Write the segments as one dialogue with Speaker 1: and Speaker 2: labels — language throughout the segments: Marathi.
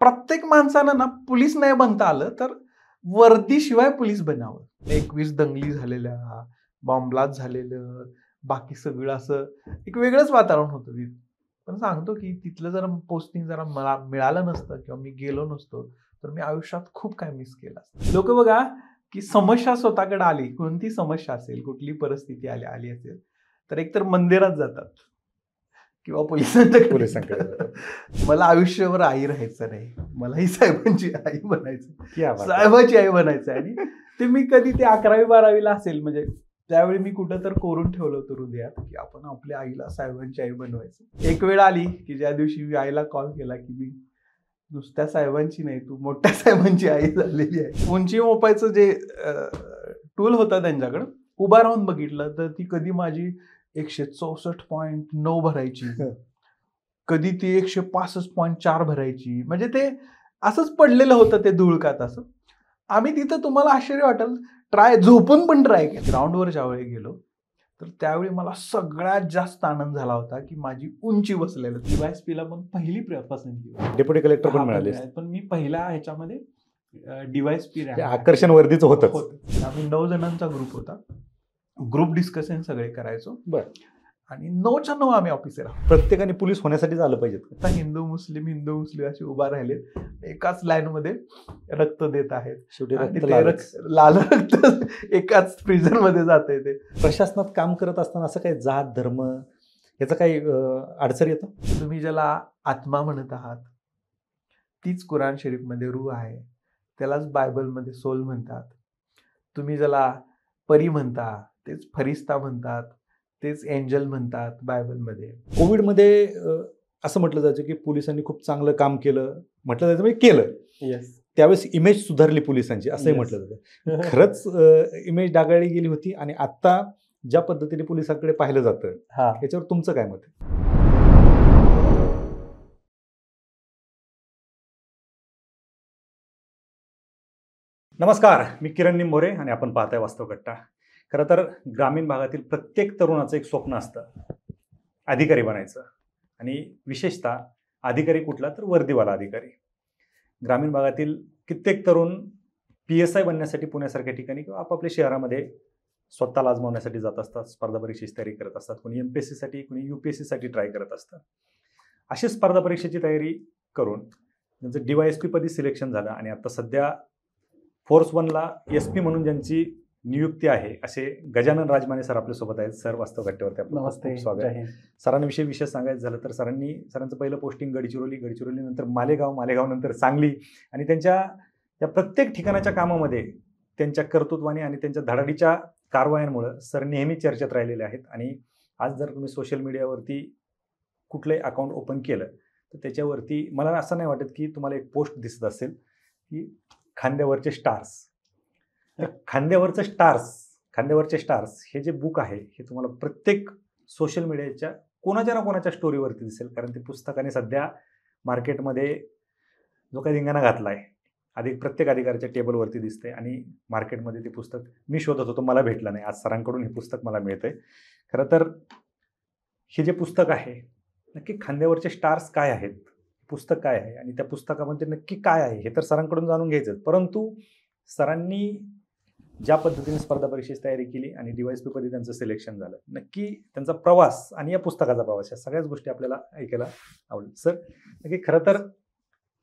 Speaker 1: प्रत्येक माणसानं ना पोलीस नाही बनता आलं तर वर्दीशिवाय पोलीस बनावं. 21 दंगली झालेल्या, बॉम्ब ब्लास्ट झालेलं, बाकी सगळं असं एक वेगळंच वातावरण होतं तिथं. पण सांगतो की तिथलं जर पोस्टिंग जरा मला मिळालं नसतं किंवा मी गेलो नसतो, तर मी आयुष्यात खूप काय मिस केलं असतं. लोकं बघा की समस्या स्वतःकडे आली, कोणती समस्या असेल, कुठली परिस्थिती आली असेल, तर एकतर मंदिरात जातात किंवा पोलिसांकडे
Speaker 2: पोलिसांकडे.
Speaker 1: मला आयुष्यभर आई राहायचं नाही. मलाही साहेबांची आई बनायचं.
Speaker 2: क्या बात आहे.
Speaker 1: साहेबाची आई बनायचं आणि ते मी कधी ते 11वी-12वी ला असेल म्हणजे त्यावेळी मी कुठं तर कोरून ठेवलं होतं हृदयात की आपण आपल्या आईला साहेबांची आई बनवायचं. एक वेळ आली की ज्या दिवशी मी आईला कॉल केला की मी नुसत्या साहेबांची नाही, तू मोठ्या साहेबांची आई झालेली आहे. उंची मोपायचं जे टूल होतं त्यांच्याकडं, उभा राहून बघितलं तर ती कधी माझी 164.9 भरायची, कधी ती 165.4 भरायची. म्हणजे ते असंच पडलेलं होतं ते धुळकात असं. आम्ही तिथं तुम्हाला आश्चर्य वाटेल झोपून पण ट्राय केलं. ग्राउंडवर ज्यावेळी गेलो तर त्यावेळी मला सगळ्यात जास्त आनंद झाला होता की माझी उंची बसलेलं. DYSP पण पहिली पसंती होती.
Speaker 2: डेप्युटी कलेक्टर पण मिळाले.
Speaker 1: पण मी पहिल्या ह्याच्यामध्ये DYSP
Speaker 2: आकर्षण वर्दीचं होतं.
Speaker 1: आम्ही 9 जणांचा ग्रुप होता. ग्रुप डिस्कशन सगळे करायचो.
Speaker 2: बरं.
Speaker 1: आणि 9च्या 9 आम्ही ऑफिसर आहोत.
Speaker 2: प्रत्येकाने पोलीस होण्यासाठी झालं पाहिजे.
Speaker 1: आता हिंदू मुस्लिम असे उभा राहिले एकाच लाईन मध्ये रक्त देत आहेत.
Speaker 2: शेवटी
Speaker 1: लाल रक्त एकाच प्रिझन मध्ये जाते. ते
Speaker 2: प्रशासनात काम करत असताना असं काही जात धर्म याचं काही अडचण येतं?
Speaker 1: तुम्ही ज्याला आत्मा म्हणत आहात तीच कुराण शरीफ मध्ये रूह आहे, त्यालाच बायबलमध्ये सोल म्हणतात. तुम्ही ज्याला परी म्हणता तेच फरिस्ता म्हणतात, तेच एंजल म्हणतात बायबलमध्ये.
Speaker 2: कोविडमध्ये असं म्हटलं जायचं की पोलिसांनी खूप चांगलं काम केलं, म्हटलं जायचं म्हणजे केलं.
Speaker 1: येस.
Speaker 2: त्यावेळेस इमेज सुधारली पोलिसांची असंही म्हटलं जातं. खरंच इमेज डागाळली गेली होती आणि आता ज्या पद्धतीने पोलिसांकडे पाहिलं जातं याच्यावर तुमचं काय मत आहे? नमस्कार, मी किरण निंभोरे आणि आपण पाहताय वास्तव कट्टा. खरं तर ग्रामीण भागातील प्रत्येक तरुणाचं एक स्वप्न असतं, अधिकारी बनायचं. आणि विशेषतः अधिकारी कुठला तर वर्दीवाला अधिकारी. ग्रामीण भागातील कित्येक तरुण PSI बनण्यासाठी पुण्यासारख्या ठिकाणी किंवा आपापल्या शहरामध्ये स्वतःला आजमावण्यासाठी जात असतात, स्पर्धा परीक्षेची तयारी करत असतात. कोणी MPSCसाठी, कोणी UPSCसाठी ट्राय करत असतात. अशी स्पर्धा परीक्षेची तयारी करून त्यांचं DYSP पदी सिलेक्शन झालं आणि आता सध्या फोर्स 1ला SP म्हणून ज्यांची नियुक्ती आहे असे गजानन राजमाने सर आपल्यासोबत आहेत. सर, वास्तव कट्ट्यावरती आपलं खूप स्वागत आहे. सरांविषयी विशेष सांगायचं झालं तर सरांचं पहिलं पोस्टिंग गडचिरोली नंतर मालेगाव नंतर सांगली आणि त्यांच्या या प्रत्येक ठिकाणाच्या कामामध्ये त्यांच्या कर्तृत्वाने आणि त्यांच्या धडाडीच्या कारवायांमुळे सर नेहमी चर्चेत राहिलेले आहेत. आणि आज जर तुम्ही सोशल मीडियावरती कुठलंही अकाउंट ओपन केलं तर त्याच्यावरती मला असं नाही वाटत की तुम्हाला एक पोस्ट दिसत असेल की खांद्यावरचे स्टार्स हे जे बुक आहे हे तुम्हाला प्रत्येक सोशल मीडियाच्या कोणाच्या ना कोणाच्या स्टोरीवरती दिसेल. कारण ते पुस्तकाने सध्या मार्केटमध्ये जो काही धिंगाणा घातला आहे प्रत्येक अधिकाऱ्याच्या टेबलवरती दिसते आणि मार्केटमध्ये ते पुस्तक मी शोधत होतो, मला भेटलं नाही. आज सरांकडून हे पुस्तक मला मिळतंय. खरं तर हे जे पुस्तक आहे नक्की खांद्यावरचे स्टार्स काय आहेत, पुस्तक काय आहे आणि त्या पुस्तकामध्ये नक्की काय आहे हे तर सरांकडून जाणून घ्यायचं. परंतु सरांनी ज्या पद्धतीने स्पर्धा परीक्षेची तयारी केली आणि DYSP पदी त्यांचं सिलेक्शन झालं, नक्की त्यांचा प्रवास आणि या पुस्तकाचा प्रवास या सगळ्याच गोष्टी आपल्याला ऐकायला आवडेल. सर, नक्की खरं तर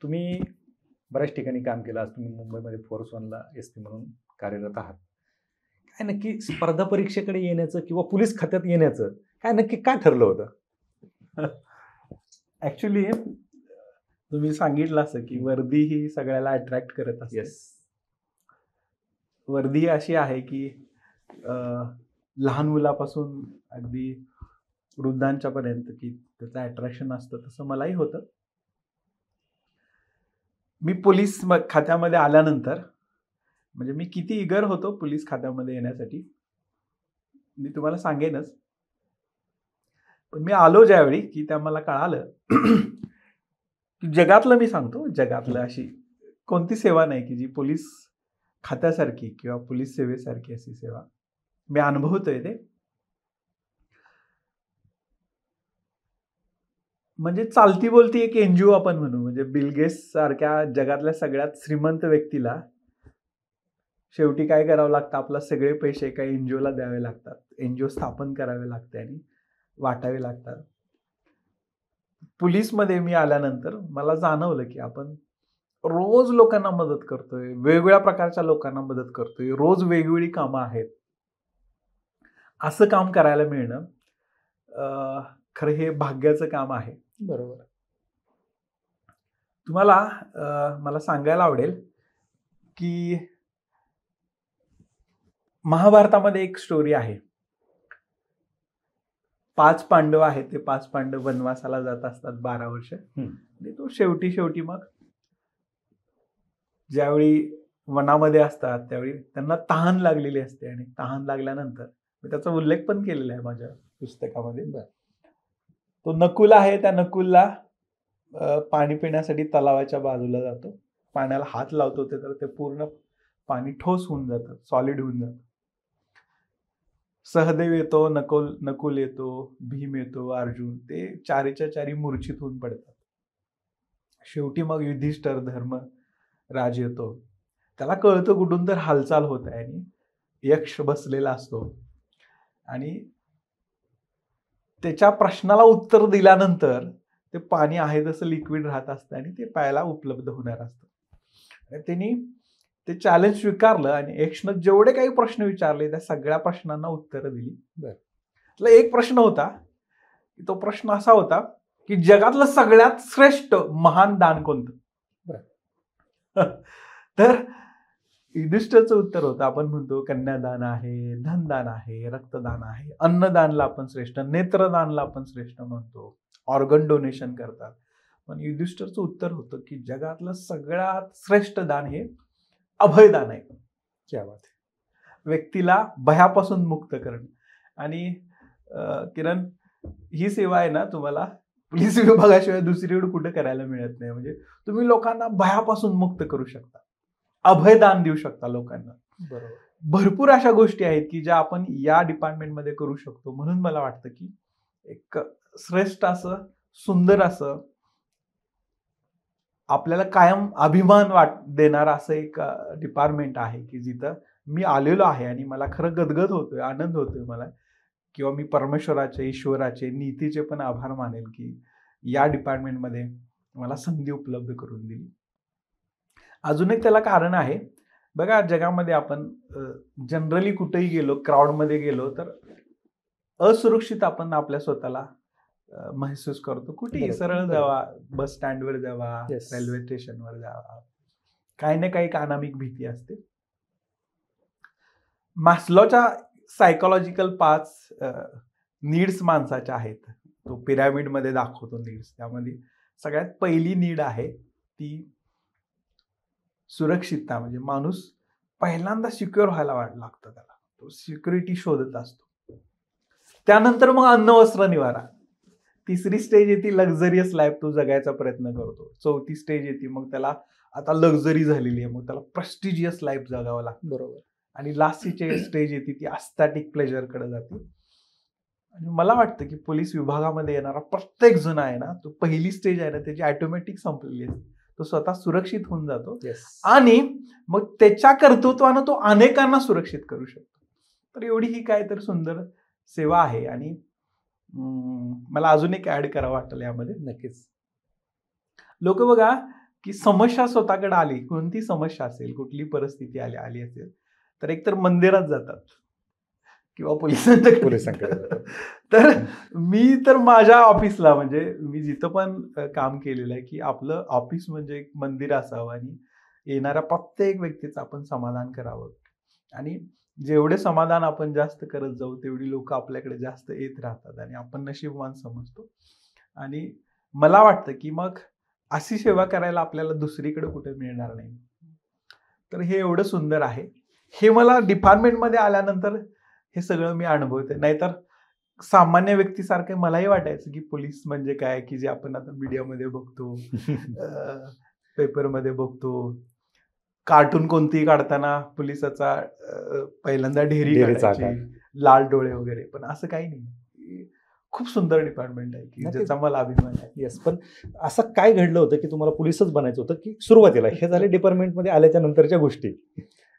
Speaker 2: तुम्ही बऱ्याच ठिकाणी काम केलं. आज तुम्ही मुंबईमध्ये फोर्स 1ला SP म्हणून कार्यरत आहात. काय नक्की स्पर्धा परीक्षेकडे येण्याचं किंवा पोलीस खात्यात येण्याचं नक्की काय ठरलं होतं?
Speaker 1: ऍक्च्युली तुम्ही सांगितलं असं की वर्दी ही सगळ्याला अट्रॅक्ट करत असते. वर्दी अशी आहे की लहान मुलापासून अगदी वृद्धांच्या पर्यंत की त्याचं अट्रॅक्शन असतं. तसं मलाही होतं. मी पोलीस खात्यामध्ये आल्यानंतर म्हणजे मी किती इगर होतो पोलीस खात्यामध्ये येण्यासाठी मी तुम्हाला सांगेनच. पण मी आलो ज्यावेळी की त्या मला कळालं की जगातलं मी सांगतो, जगातलं अशी कोणती सेवा नाही की जी पोलीस खात्यासारखी किंवा पोलीस सेवेसारखी अशी सेवा मी अनुभवतोय. ते म्हणजे चालती बोलती एक एनजीओ आपण म्हणू, म्हणजे बिल गेट्स सारख्या जगातल्या सगळ्यात श्रीमंत व्यक्तीला शेवटी काय करावं लागतं, आपला सगळे पैसे एका एनजीओला द्यावे लागतात, एनजीओ स्थापन करावे लागते आणि वाटावे लागतात. पोलीसमध्ये मी आल्यानंतर मला जाणवलं की आपण रोज लोकांना मदत करतोय, वेगवेगळ्या प्रकारच्या लोकांना मदत करतोय, रोज वेगवेगळी कामं आहेत. असं काम करायला मिळणं खरं हे भाग्याचं काम आहे.
Speaker 2: बरोबर.
Speaker 1: तुम्हाला मला सांगायला आवडेल की महाभारतामध्ये एक स्टोरी आहे. 5 पांडव आहेत, ते 5 पांडव वनवासाला जात असतात 12 वर्ष. आणि तो शेवटी मग ज्यावेळी वनामध्ये असतात त्यावेळी त्यांना तहान लागलेली असते, आणि तहान लागल्यानंतर मी त्याचा उल्लेख पण केलेला आहे माझ्या पुस्तकामध्ये. तो नकुल आहे, त्या नकुलला पाणी पिण्यासाठी तलावाच्या बाजूला जातो, पाण्याला हात लावतो तर ते पूर्ण पाणी ठोस होऊन जातं, सॉलिड होऊन जातं. सहदेव येतो, नकुल येतो, भीम येतो, अर्जुन, ते चारीच्या चारी मूर्छित होऊन पडतात. शेवटी मग युधिष्ठिर धर्मराज येतो, त्याला कळतं कुठून तर हालचाल होत आहे आणि यक्ष बसलेला असतो, आणि त्याच्या प्रश्नाला उत्तर दिल्यानंतर ते पाणी आहे तसं लिक्विड राहत असतं आणि ते प्यायला उपलब्ध होणार असतं. त्यांनी ते चॅलेंज स्वीकारलं आणि यक्षनं जेवढे काही प्रश्न विचारले त्या सगळ्या प्रश्नांना उत्तरं दिली. त्यातला एक प्रश्न होता, तो प्रश्न असा होता की जगातलं सगळ्यात श्रेष्ठ महान दान कोणतं? तर युधिष्ठिरचं उत्तर होतं, आपण म्हणतो कन्यादान आहे, धनदान आहे, रक्तदान आहे, अन्नदानला आपण श्रेष्ठ, नेत्रदानला आपण श्रेष्ठ म्हणतो, ऑर्गन डोनेशन करतात. पण युधिष्ठिरचं उत्तर होतं की जगातलं सगळ्यात श्रेष्ठ दान हे अभयदान आहे.
Speaker 2: क्या बात आहे.
Speaker 1: व्यक्तीला भयापासून मुक्त करणं. आणि किरण, ही सेवा आहे ना तुम्हाला पोलीस विभागाशिवाय दुसरीकडे कुठे करायला मिळत नाही. म्हणजे तुम्ही लोकांना भयापासून मुक्त करू शकता, अभयदान देऊ शकता लोकांना.
Speaker 2: बरोबर.
Speaker 1: भरपूर अशा गोष्टी आहेत की ज्या आपण या डिपार्टमेंटमध्ये करू शकतो. म्हणून मला वाटतं की एक श्रेष्ठ असं, सुंदर असं, आपल्याला कायम अभिमान देणारं असं एक डिपार्टमेंट आहे की जिथं मी आलेलो आहे आणि मला खरं गदगद होतोय, आनंद होतोय मला, किंवा मी परमेश्वराचे, ईश्वराचे, नीतीचे पण आभार मानेल की या डिपार्टमेंटमध्ये मला संधी उपलब्ध करून दिली. अजून एक त्याला कारण आहे. बघा, जगामध्ये आपण जनरली कुठेही गेलो, क्राऊडमध्ये गेलो तर असुरक्षित आपण आपल्या स्वतःला महसूस करतो. कुठेही सरळ जावा, बस स्टँडवर जावा, रेल्वे स्टेशनवर जावा, काही ना काही अनामिक भीती असते. मॅस्लोच्या सायकोलॉजिकल 5 नीड्स माणसाच्या आहेत, तो पिरॅमिडमध्ये दाखवतो नीड्स. त्यामध्ये सगळ्यात पहिली नीड आहे ती सुरक्षितता. म्हणजे माणूस पहिल्यांदा सिक्युअर व्हायला लागतं, त्याला तो सिक्युरिटी शोधत असतो. त्यानंतर मग अन्न, वस्त्र, निवारा. तिसरी स्टेज येते लक्झरियस लाईफ, तो जगायचा प्रयत्न करतो. चौथी स्टेज येते, मग त्याला आता लक्झरी झालेली आहे, मग त्याला प्रेस्टिजियस लाईफ जगावं लागतं.
Speaker 2: बरोबर.
Speaker 1: आणि लास्टची स्टेज येते ती अस्थेटिक प्लेजरकडे जाते. आणि मला वाटतं की पोलीस विभागामध्ये येणारा प्रत्येक जण आहे ना, तो पहिली स्टेज आहे ना त्याची ऑटोमॅटिक संपलेली असते. तो स्वतः सुरक्षित होऊन जातो आणि मग त्याच्या कर्तृत्वानं तो अनेकांना सुरक्षित करू शकतो. तर एवढी ही काय तर सुंदर सेवा आहे. आणि मला अजून एक ऍड करावं वाटलं यामध्ये.
Speaker 2: नक्कीच.
Speaker 1: लोक बघा की समस्या स्वतःकडे आली, कोणती समस्या असेल, कुठली परिस्थिती आली असेल, तर एकतर मंदिरात जातात किंवा पोलिसांकडे. तर मी तर माझ्या ऑफिसला, म्हणजे मी जिथं पण काम केलेलं आहे, की आपलं ऑफिस म्हणजे एक मंदिर असावं आणि येणाऱ्या प्रत्येक व्यक्तीचं आपण समाधान करावं. आणि जेवढे समाधान आपण जास्त करत जाऊ तेवढी लोक आपल्याकडे जास्त येत राहतात आणि आपण नशीबवान समजतो. आणि मला वाटतं की मग अशी सेवा करायला आपल्याला दुसरीकडे कुठे मिळणार नाही. तर हे एवढं सुंदर आहे. हे मला डिपार्टमेंटमध्ये आल्यानंतर हे सगळं मी अनुभवते. नाहीतर सामान्य व्यक्तीसारखे मलाही वाटायचं की पोलीस म्हणजे काय, की जे आपण आता मीडियामध्ये बघतो, पेपरमध्ये बघतो, कार्टून कोणतीही काढताना पोलिसाचा पहिल्यांदा ढेरी काढायची, लाल डोळे वगैरे. पण असं काही नाही. खूप सुंदर डिपार्टमेंट आहे की
Speaker 2: नाही ते-
Speaker 1: ज्याचा मला अभिमान आहे.
Speaker 2: येस, पण असं काय घडलं होतं की तुम्हाला पोलिसच बनायचं होतं की सुरुवातीला? हे झाले डिपार्टमेंटमध्ये आल्याच्या नंतरच्या गोष्टी.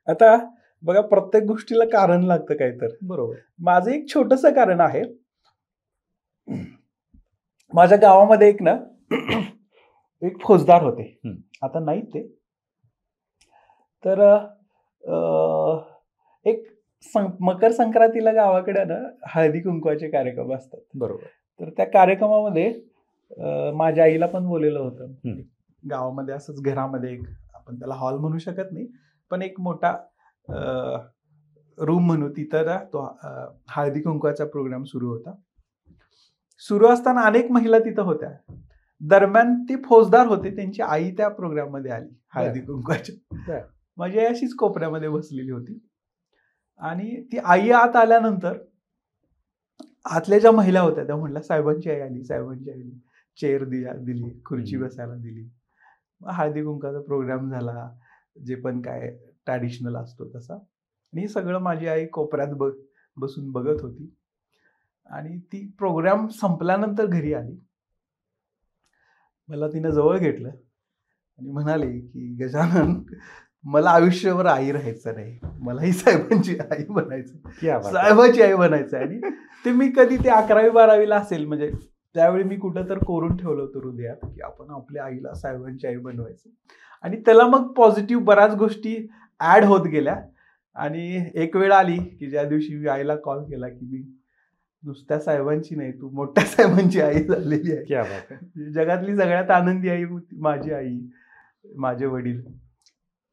Speaker 1: आता बघा, प्रत्येक गोष्टीला कारण लागतं काय तर.
Speaker 2: बरोबर.
Speaker 1: माझं एक छोटंसं कारण आहे. माझ्या गावामध्ये एक ना एक फौजदार होते.
Speaker 2: हम्म.
Speaker 1: आता नाही ते. तर एक मकर संक्रांतीला गावाकडे ना हळदी कुंकवाचे कार्यक्रम असतात.
Speaker 2: बरोबर.
Speaker 1: तर त्या कार्यक्रमामध्ये माझ्या आईला पण बोललेलं होतं.
Speaker 2: हम्म.
Speaker 1: गावामध्ये असंच घरामध्ये एक, आपण त्याला हॉल म्हणू शकत नाही, पण एक मोठा रूम म्हणू, तिथं ना तो हळदी कुंकवाचा प्रोग्राम सुरू होता. सुरू असताना अनेक महिला तिथं होत्या. दरम्यान ती फौजदार होते, त्यांची आई त्या प्रोग्राम मध्ये आली हळदी कुंकवाच्या. माझी आई अशीच कोपऱ्यामध्ये बसलेली होती आणि ती आई आत आल्यानंतर आतल्या ज्या महिला होत्या त्या म्हणल्या, साहेबांची आई आली, साहेबांची आई आली. चेअर दिली, खुर्ची बसायला दिली. हळदी कुंकवाचा प्रोग्राम झाला, जे पण काय ट्रॅडिशनल असतो तसा. आणि हे सगळं माझी आई कोपऱ्यात बसून बघत होती. आणि ती प्रोग्राम संपल्यानंतर घरी आली. मला तिनं जवळ घेतलं आणि म्हणाले की गजानन, मला आयुष्यभर आई राहायचं नाही, मलाही साहेबांची आई बनायचं, साहेबाची आई बनायचं. आणि ते मी कधी ते 11वी-12वीला असेल, म्हणजे त्यावेळी मी कुठं तर कोरून ठेवलं होतं हृदयात की आपण आपल्या आईला साहेबांची आई बनवायचं. आणि त्याला मग पॉझिटिव्ह बऱ्याच गोष्टी ऍड होत गेल्या. आणि एक वेळ आली की ज्या दिवशी मी आईला कॉल केला की मी नुसत्या साहेबांची नाही, तू मोठ्या साहेबांची आई झालेली आहे. जगातली सगळ्यात आनंदी आई माझी आई, माझे वडील.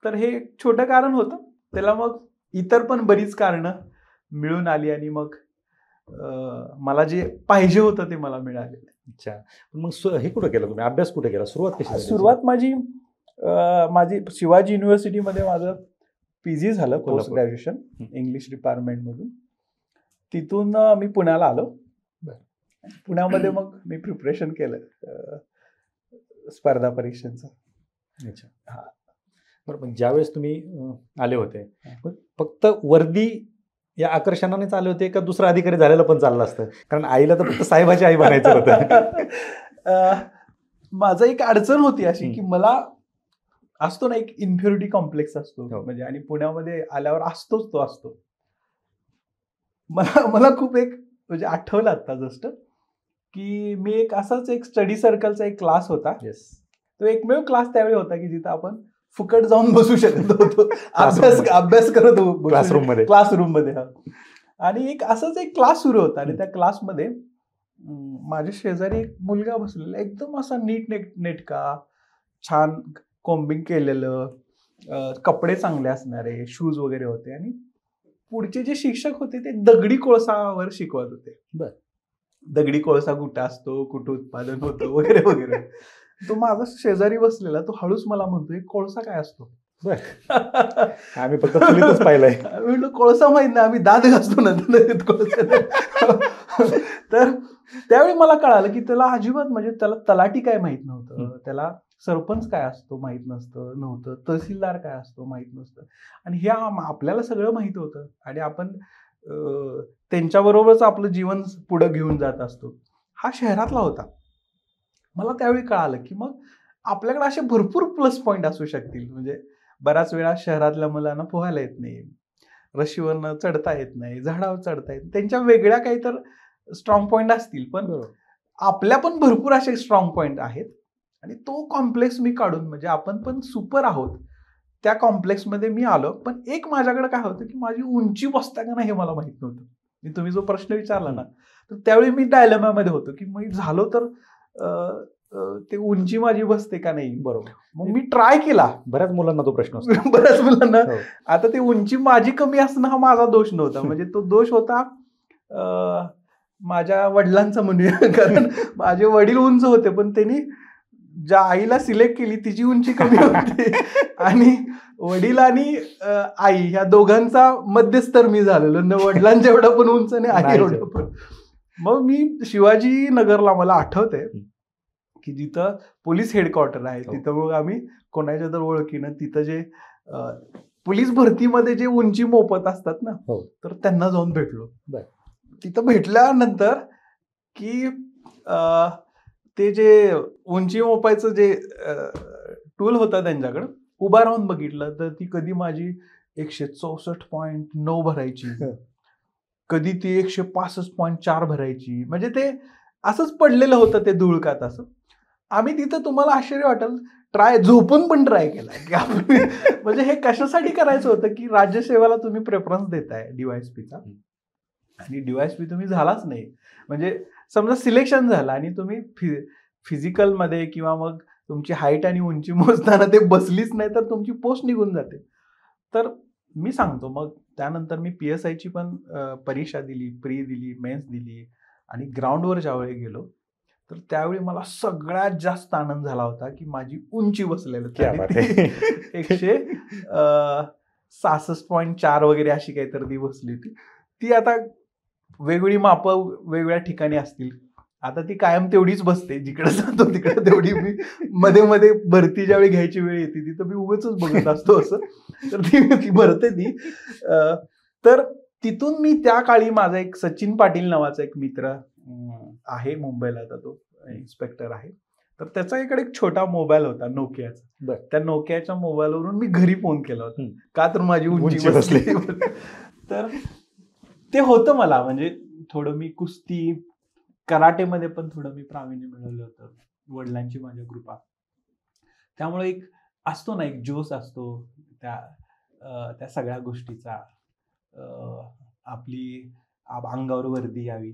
Speaker 1: तर हे एक छोटं कारण होतं. त्याला मग इतर पण बरीच कारणं मिळून आली आणि मग मला जे पाहिजे होतं ते मला मिळाले.
Speaker 2: अच्छा, मग हे कुठं केलं तुम्ही? अभ्यास कुठे केला? सुरुवात कशी?
Speaker 1: सुरुवात माझी शिवाजी युनिव्हर्सिटीमध्ये माझं PG झालं, पोस्ट ग्रॅज्युएशन इंग्लिश डिपार्टमेंटमधून. तिथून मी पुण्याला आलो. पुण्यामध्ये मग मी प्रिपरेशन केलं स्पर्धा परीक्षांचं.
Speaker 2: अच्छा, हा बरं. पण ज्यावेळेस तुम्ही आले होते, फक्त वर्दी या आकर्षणानेच आले होते का दुसरा अधिकारी झालेलं पण चाललं असतं? कारण आईला तर फक्त साहेबाची आई बनायचं होतं.
Speaker 1: माझं एक अडचण होती अशी की मला असतो ना एक इन्फिरिटी कॉम्प्लेक्स असतो, म्हणजे आणि पुण्यामध्ये आल्यावर असतोच तो असतो. मला खूप एक म्हणजे आठवलं आता जस्ट की मी एक असाच एक स्टडी सर्कलचा एक क्लास होता. तो एकमेव क्लास त्यावेळी होता की जिथं आपण फुकट जाऊन बसू शकत होतो, अभ्यास करत होतो क्लासरूम मध्ये. आणि एक असाच एक क्लास सुरू होता आणि त्या क्लासमध्ये माझ्या शेजारी एक मुलगा बसलेला, एकदम असा नेटका, छान कोम्बिंग केलेलं, कपडे चांगले असणारे, शूज वगैरे होते. आणि पुढचे जे शिक्षक होते ते दगडी कोळसावर शिकवत होते. दगडी कोळसा कुठं असतो, कुठं उत्पादन होतं वगैरे वगैरे. तो माझा शेजारी बसलेला, तो हळूच मला म्हणतोय, कोळसा काय असतो?
Speaker 2: आम्ही फक्त चुलीतच पाहिलंय.
Speaker 1: म्हणलं कोळसा माहित नाही, आम्ही दात घासतो ना कोळसा. तर त्यावेळी मला कळालं की त्याला अजिबात, म्हणजे त्याला तलाठी काय माहित नव्हतं, त्याला सरपंच काय असतो माहित नव्हतं, तहसीलदार काय असतो माहित नसतं. आणि हे आपल्याला सगळं माहित होतं आणि आपण त्यांच्याबरोबरच आपलं जीवन पुढे घेऊन जात असतो. हा शहरातला होता. मला त्यावेळी कळालं की मग आपल्याकडे असे भरपूर प्लस पॉईंट असू शकतील. म्हणजे बऱ्याच वेळा शहरातल्या मुलांना पोहायला येत नाही, रशीवरनं चढता येत नाही, झाडावर चढता येत, त्यांच्या वेगळ्या काही तर स्ट्रॉंग पॉईंट असतील, पण आपल्या पण भरपूर असे स्ट्रॉंग पॉईंट आहेत. आणि तो कॉम्प्लेक्स मी काढून, म्हणजे आपण पण सुपर आहोत, त्या कॉम्प्लेक्समध्ये मी आलो. पण एक माझ्याकडे काय होतं की माझी उंची बसता का नाही हे मला माहित नव्हतं. तुम्ही जो प्रश्न विचारला ना, तर त्यावेळी मी डायलेमामध्ये होतो की मी झालो तर ते उंची माझी बसते का नाही.
Speaker 2: बरोबर.
Speaker 1: मग मी ट्राय केला.
Speaker 2: बऱ्याच मुलांना तो प्रश्न असतो.
Speaker 1: बऱ्याच मुलांना. आता ते उंची माझी कमी असणं हा माझा दोष नव्हता, म्हणजे तो दोष होता माझ्या वडिलांचा म्हणूया. कारण माझे वडील उंच होते, पण त्यांनी ज्या आईला सिलेक्ट केली तिची उंची कमी होती. आणि वडील आणि आई ह्या दोघांचा मध्यस्तर मी झालेलो, न वडिलांच्या एवढा पण उंच नाही, आई एवढं पण. मग मी शिवाजी नगरला, मला आठवतंय की जिथं पोलीस हेडक्वार्टर आहे, तिथं मग आम्ही कोणाच्या तर ओळखीनं तिथं जे पोलीस भरतीमध्ये जे उंची मोफत असतात ना, तर त्यांना जाऊन भेटलो. तिथं भेटल्यानंतर की ते जे उंची मोपायचं जे टूल होतं त्यांच्याकडं, उभा राहून बघितलं तर ती कधी माझी 164.9 भरायची, कधी ती 165.4 भरायची. म्हणजे ते असंच पडलेलं होतं ते धुळकात असं. आम्ही तिथं, तुम्हाला आश्चर्य वाटेल, झोपून पण ट्राय केला की आपण म्हणजे हे कशासाठी करायचं होतं की राज्यसेवेला तुम्ही प्रेफरन्स देताय DYSPचा आणि DYSP तुम्ही झालाच नाही. म्हणजे समजा सिलेक्शन झालं आणि तुम्ही फिजिकलमध्ये किंवा मग तुमची हाईट आणि उंची मोजताना ते बसलीच नाही तर तुमची पोस्ट निघून जाते. तर मी सांगतो, मग त्यानंतर मी PSIची पण परीक्षा दिली, प्री दिली, मेन्स दिली आणि ग्राउंडवर ज्यावेळी गेलो तर त्यावेळी मला सगळ्यात जास्त आनंद झाला होता की माझी उंची बसलेली होती. 166.4 वगैरे अशी काहीतरी ती बसली होती. ती आता वेगवेगळी मापं वेगवेगळ्या ठिकाणी असतील. आता ती कायम तेवढीच बसते. जिकडे जातो तिकडे तेवढी मी मध्ये भरती ज्यावेळी घ्यायची वेळ येते तिथं मी उगाचच बघत असतो असं. तर ती भरते ती. तर तिथून मी त्या काळी माझा एक सचिन पाटील नावाचा एक मित्र आहे मुंबईला, आता तो इन्स्पेक्टर आहे. तर त्याचा इकडे एक छोटा मोबाईल होता नोकियाचा. त्या नोकियाच्या मोबाईलवरून मी घरी फोन केला होता, का तर माझी उंची बसली. तर ते होतं मला, म्हणजे थोडं मी कुस्ती, कराटेमध्ये पण थोडं मी प्रावीण्य मिळवलं होतं, वडिलांची माझ्या कृपा. त्यामुळे एक असतो ना, एक जोश असतो त्या सगळ्या गोष्टीचा, आपली अंगावर वर्दी यावी.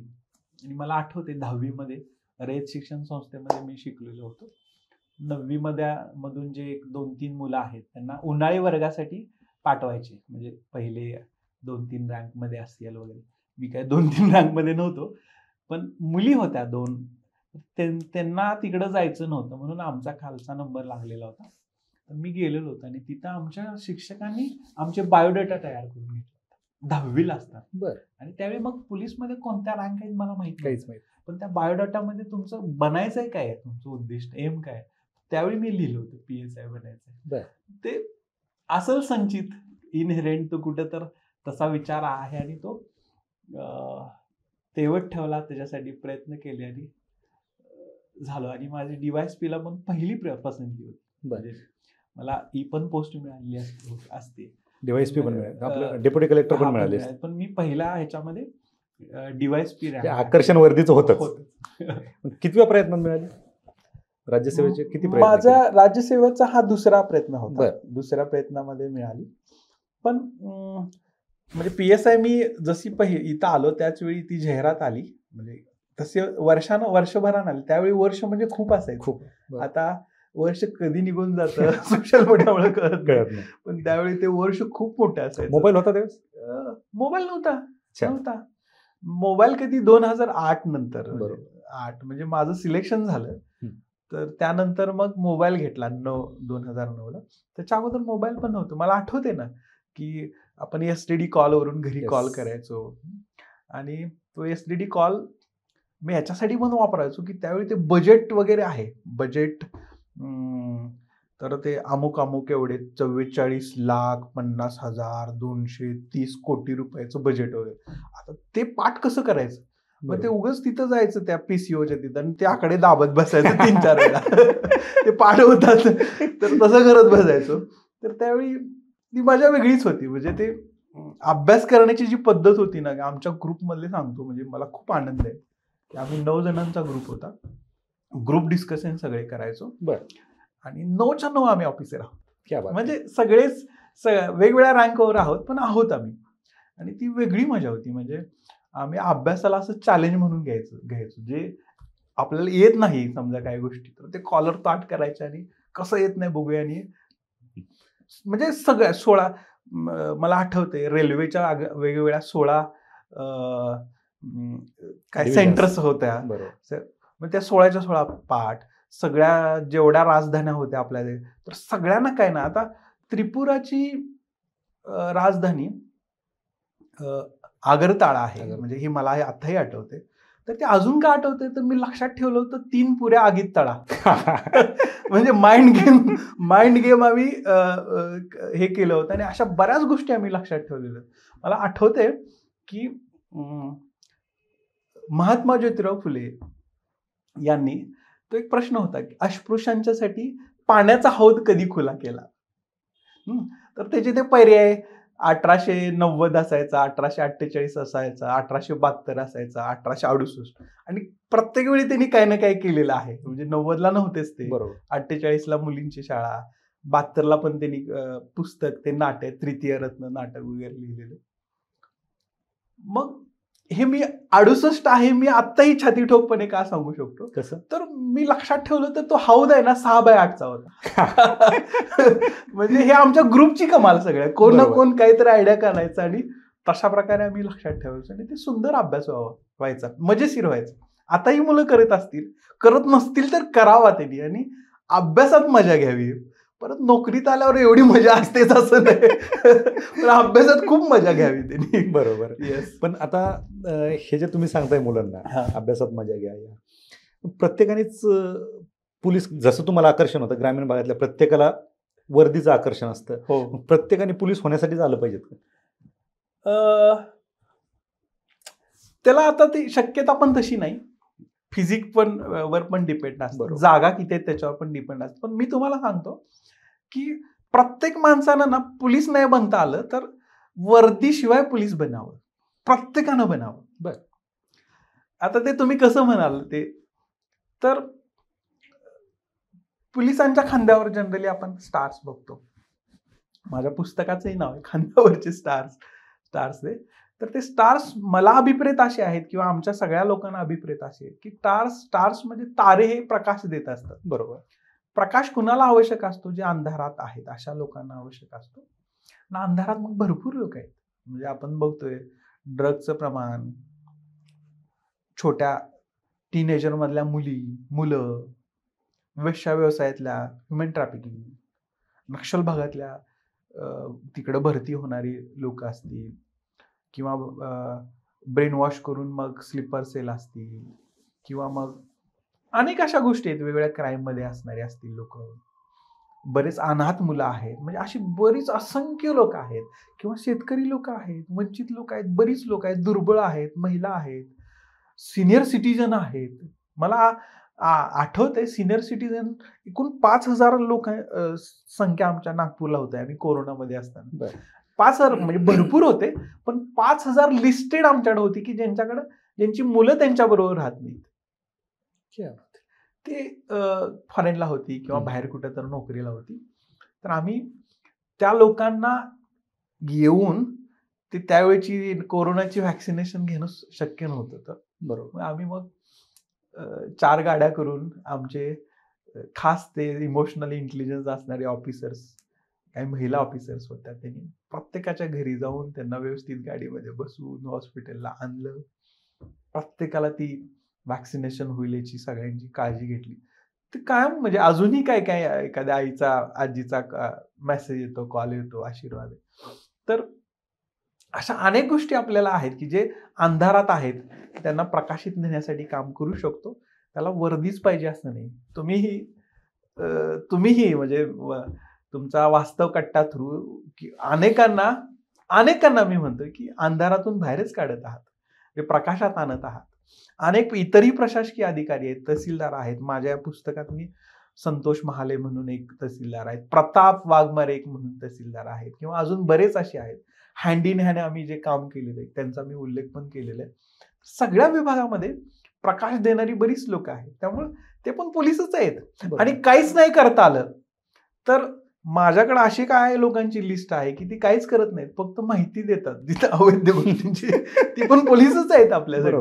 Speaker 1: आणि मला आठवते 10वी मध्ये रयत शिक्षण संस्थेमध्ये मी शिकलेलो होतो. 9वी मधून जे 2-3 मुलं आहेत त्यांना उन्हाळी वर्गासाठी पाठवायचे, म्हणजे पहिले 2-3 रँक मध्ये असतील वगैरे. मी काय 2-3 रँक मध्ये नव्हतो, पण मुली होत्या 2, त्यांना तिकडं जायचं नव्हतं म्हणून आमचा खालचा नंबर लागलेला होता. तर मी गेलेलो होतो आणि तिथं आमच्या शिक्षकांनी आमचे बायोडेटा तयार करून घेतला होता 10वीला असतात.
Speaker 2: बरं.
Speaker 1: आणि त्यावेळी मग पोलीसमध्ये कोणत्या रँक आहेत मला माहित
Speaker 2: काहीच
Speaker 1: नाही, पण त्या बायोडाटामध्ये तुमचं बनायचंय काय आहे, तुमचं उद्दिष्ट, एम काय, त्यावेळी मी लिहिलं होतं PSI बनायचंय. ते असल संचित इनहेरेंट तो कुठं तर तसा विचार आहे आणि तो तेवत ठेवला, त्याच्यासाठी प्रयत्न केले आणि झालं. आणि माझी DYSPला पण पहिली पसंती होती. म्हणजे मला पण पोस्ट मिळालेली असते, DYSP पण मिळाली, आपलं डेप्युटी कलेक्टर पण मिळाले, पण मी पहिला ह्याच्यामध्ये DYSP आकर्षण वर्दीचं होतं. कितव्या प्रयत्नात मिळाली राज्यसेवेचे? किती प्रयत्न? माझा राज्यसेवेचा हा दुसरा प्रयत्न होता. दुसऱ्या प्रयत्नामध्ये मिळाली. पण म्हणजे PSI मी जशी इथं आलो त्याच वेळी ती जाहिरात आली, म्हणजे तसे वर्षभरानं आली. त्यावेळी वर्ष म्हणजे खूप असायचं, खूप. आता वर्ष कधी निघून जातं सोशल मीडियामुळे कळत नाही, पण त्यावेळी ते वर्ष खूप मोठं असायचं. मोबाईल होता त्यावेळेस? मोबाईल नव्हता. मोबाईल कधी 2008 नंतर, 8 म्हणजे माझं सिलेक्शन झालं तर त्यानंतर मग मोबाईल घेतला 2009ला. त्याच्या अगोदर मोबाईल पण नव्हतं. मला आठवते ना की आपण STD कॉलवरून घरी कॉल करायचो आणि तो STD कॉल मी ह्याच्यासाठी पण वापरायचो की त्यावेळी ते बजेट वगैरे आहे, बजेट तर ते अमुक एवढे 44,50,000 230 कोटी रुपयाचं बजेट वगैरे. आता ते पाठ कसं करायचं? मग ते उगाच तिथं जायचं त्या PCOच्या तिथं आणि ते आकडे दाबत बसायचं 3-4 वेळा. ते पाठ होतात तर तसं करत बसायचो. तर त्यावेळी ती मजा वेगळीच होती. म्हणजे ते अभ्यास करण्याची जी पद्धत होती ना, आमच्या ग्रुपमधले सांगतो, म्हणजे मला खूप आनंद आहे की आम्ही 9 जणांचा ग्रुप होता. ग्रुप डिस्कशन सगळे करायचो आणि 9च्या 9 आम्ही ऑफिसर आहोत. म्हणजे सगळेच वेगवेगळ्या रँकवर आहोत, पण आहोत आम्ही. आणि ती वेगळी मजा होती. म्हणजे आम्ही अभ्यासाला असं चॅलेंज म्हणून घ्यायचो जे आपल्याला येत नाही समजा काही गोष्टी, तर ते कॉलर ताट करायचे आणि कसं येत नाही बघूया. आणि म्हणजे सगळ्या 16 मला आठवते रेल्वेच्या वेगवेगळ्या 16 काय सेंटर्स होत्या. मग त्या 16च्या 16 पाठ, सगळ्या जेवढ्या राजधान्या होत्या आपल्या, तर सगळ्यांना काय ना, आता त्रिपुराची राजधानी आगरताळा आहे, म्हणजे ही मला आताही आठवते. तर ते अजून काय आठवते तर मी लक्षात ठेवलं होतं 3 पुऱ्या आगीत तळा. म्हणजे माइंड गेम आम्ही हे केलं होतं आणि अशा बऱ्याच गोष्टी आम्ही लक्षात ठेवलेल्या. मला आठवते की महात्मा ज्योतिराव फुले यांनी तो एक प्रश्न होता की अस्पृश्यांच्यासाठी पाण्याचा हौद कधी खुला केला. तर त्याचे ते पर्याय 1890 असायचा, 1848 असायचा, 1872 असायचा, 1868 आणि प्रत्येक वेळी त्यांनी काही ना काही केलेलं आहे. म्हणजे 90ला नव्हतेच ते,
Speaker 2: बरोबर.
Speaker 1: 48ला मुलींची शाळा, 72ला पण त्यांनी पुस्तक, ते नाटक, तृतीय रत्न नाटक वगैरे लिहिलेलं. मग हे मी 68 आहे, मी आत्ताही छाती ठोकपणे का सांगू शकतो,
Speaker 2: कसं?
Speaker 1: तर मी लक्षात ठेवलं तर तो हौद आहे ना 6/8चा होता. म्हणजे हे आमच्या ग्रुपची कमाल सगळ्या, कोण ना
Speaker 2: बरोबर.
Speaker 1: कोण काहीतरी आयडिया काढायचं आणि तशा प्रकारे आम्ही लक्षात ठेवायचो आणि ते सुंदर अभ्यास व्हायचा, मजेशीर व्हायचा. आताही मुलं करत असतील, करत नसतील तर करावा त्यांनी आणि अभ्यासात मजा घ्यावी. परत नोकरीत आल्यावर एवढी मजा असतेच असं नाही, पण अभ्यासात खूप मजा घ्यावी त्यांनी.
Speaker 2: बरोबर.
Speaker 1: येस.
Speaker 2: पण आता हे जे तुम्ही सांगताय मुलांना
Speaker 1: हा.
Speaker 2: अभ्यासात मजा घ्या, प्रत्येकानेच पोलीस, जसं तुम्हाला आकर्षण होतं ग्रामीण भागातल्या प्रत्येकाला वर्दीचं आकर्षण असतं,
Speaker 1: हो.
Speaker 2: प्रत्येकाने पोलीस होण्यासाठी झालं पाहिजेत का?
Speaker 1: त्याला आता ती शक्यता पण तशी नाही. फिजिक पण वर पण डिपेंड असतं,
Speaker 2: बरोबर.
Speaker 1: जागा किती आहेत त्याच्यावर पण डिपेंड असतं. पण मी तुम्हाला सांगतो की प्रत्येक माणसानं ना पोलीस नाही बनता आलं तर वर्दीशिवाय पोलीस बनावं, प्रत्येकानं बनावं.
Speaker 2: बरं.
Speaker 1: आता ते तुम्ही कसं म्हणाल ते, तर पोलिसांच्या खांद्यावर जनरली आपण स्टार्स बघतो. माझ्या पुस्तकाचंही नाव आहे खांद्यावरचे स्टार्स दे. तर ते स्टार्स मला अभिप्रेत असे आहेत किंवा आमच्या सगळ्या लोकांना अभिप्रेत असे आहेत की स्टार्स म्हणजे तारे हे प्रकाश देत असतात.
Speaker 2: बरोबर.
Speaker 1: प्रकाश कुणाला आवश्यक असतो? जे अंधारात आहेत अशा लोकांना आवश्यक असतो. ना अंधारात मग भरपूर लोक आहेत. म्हणजे आपण बघतोय ड्रग्जचं प्रमाण, छोट्या टीनेजर मधल्या मुलं, वेश्या व्यवसायातल्या, ह्युमन ट्रॅफिकिंग, नक्षल भागातल्या तिकडे भरती होणारी लोक असतील किंवा ब्रेन वॉश करून मग स्लीपर सेल असतील किंवा मग अनेक अशा गोष्टी आहेत, वेगवेगळ्या क्राईम मध्ये असणारे असतील लोक, बरेच अनाथ मुलं आहेत, म्हणजे अशी बरीच असंख्य लोक आहेत किंवा शेतकरी लोक आहेत, वंचित लोक आहेत, बरीच लोक आहेत, दुर्बळ आहेत, महिला आहेत, सिनियर सिटीजन आहेत. मला आठवतंय सिनियर सिटीजन एकूण 5,000 लोक संख्या आमच्या नागपूरला होते आम्ही कोरोनामध्ये असताना. 5,000 म्हणजे भरपूर होते, पण 5,000 लिस्टेड आमच्याकडे होती की ज्यांची मुलं त्यांच्या बरोबर राहत नाहीत. ते फॉरेनला होती किंवा बाहेर कुठं तर नोकरीला होती. तर आम्ही त्या लोकांना घेऊन ते त्यावेळची कोरोनाची व्हॅक्सिनेशन घेणं शक्य नव्हतं. तर बरोबर आम्ही मग 4 गाड्या करून आमचे खास ते इमोशनली इंटेलिजन्स असणारे ऑफिसर्स, काही महिला ऑफिसर्स होत्या, त्यांनी प्रत्येकाच्या घरी जाऊन त्यांना व्यवस्थित गाडीमध्ये बसवून हॉस्पिटलला आणलं. प्रत्येकाला ती व्हॅक्सिनेशन होईल याची सगळ्यांची काळजी घेतली. ते कायम म्हणजे अजूनही काय काय एखाद्या आईचा आजीचा मेसेज येतो, कॉल येतो, आशीर्वाद आहे. तर अशा अनेक गोष्टी आपल्याला आहेत की जे अंधारात आहेत त्यांना प्रकाशित नेण्यासाठी काम करू शकतो. त्याला वर्दीच पाहिजे असं नाही. तुम्हीही म्हणजे तुमचा वास्तव कट्टा थ्रू की अनेकांना मी म्हणतोय की अंधारातून बाहेरच काढत आहात, ते प्रकाशात आणत आहात. अनेक इतरही प्रशासकीय अधिकारी आहेत, तहसीलदार आहेत. माझ्या पुस्तकात मी संतोष महाले म्हणून एक तहसीलदार आहेत, प्रताप वाघमारे एक म्हणून तहसीलदार आहेत किंवा अजून बरेच असे आहेत. हँड इन हँड आम्ही जे काम केलेलं आहे त्यांचा मी उल्लेख पण केलेला आहे. सगळ्या विभागामध्ये प्रकाश देणारी बरीच लोक आहेत, त्यामुळे ते पण पोलीसच आहेत. आणि काहीच नाही करता आलं तर माझ्याकडे अशी काय लोकांची लिस्ट आहे की ती काहीच करत नाहीत, फक्त माहिती देतात जिथे अवैध गोष्टींची, ती पण पोलीसच आहेत आपल्यासाठी.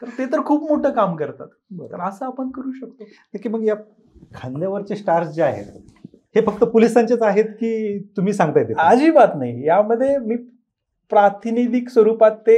Speaker 1: तर ते तर खूप मोठं काम करतात. तर असं आपण करू शकतो
Speaker 2: की मग या खांद्यावरचे स्टार्स जे आहेत हे फक्त पोलिसांचेच आहेत की तुम्ही सांगताय ते?
Speaker 1: अजिबात नाही. यामध्ये मी प्रातिनिधिक स्वरूपात ते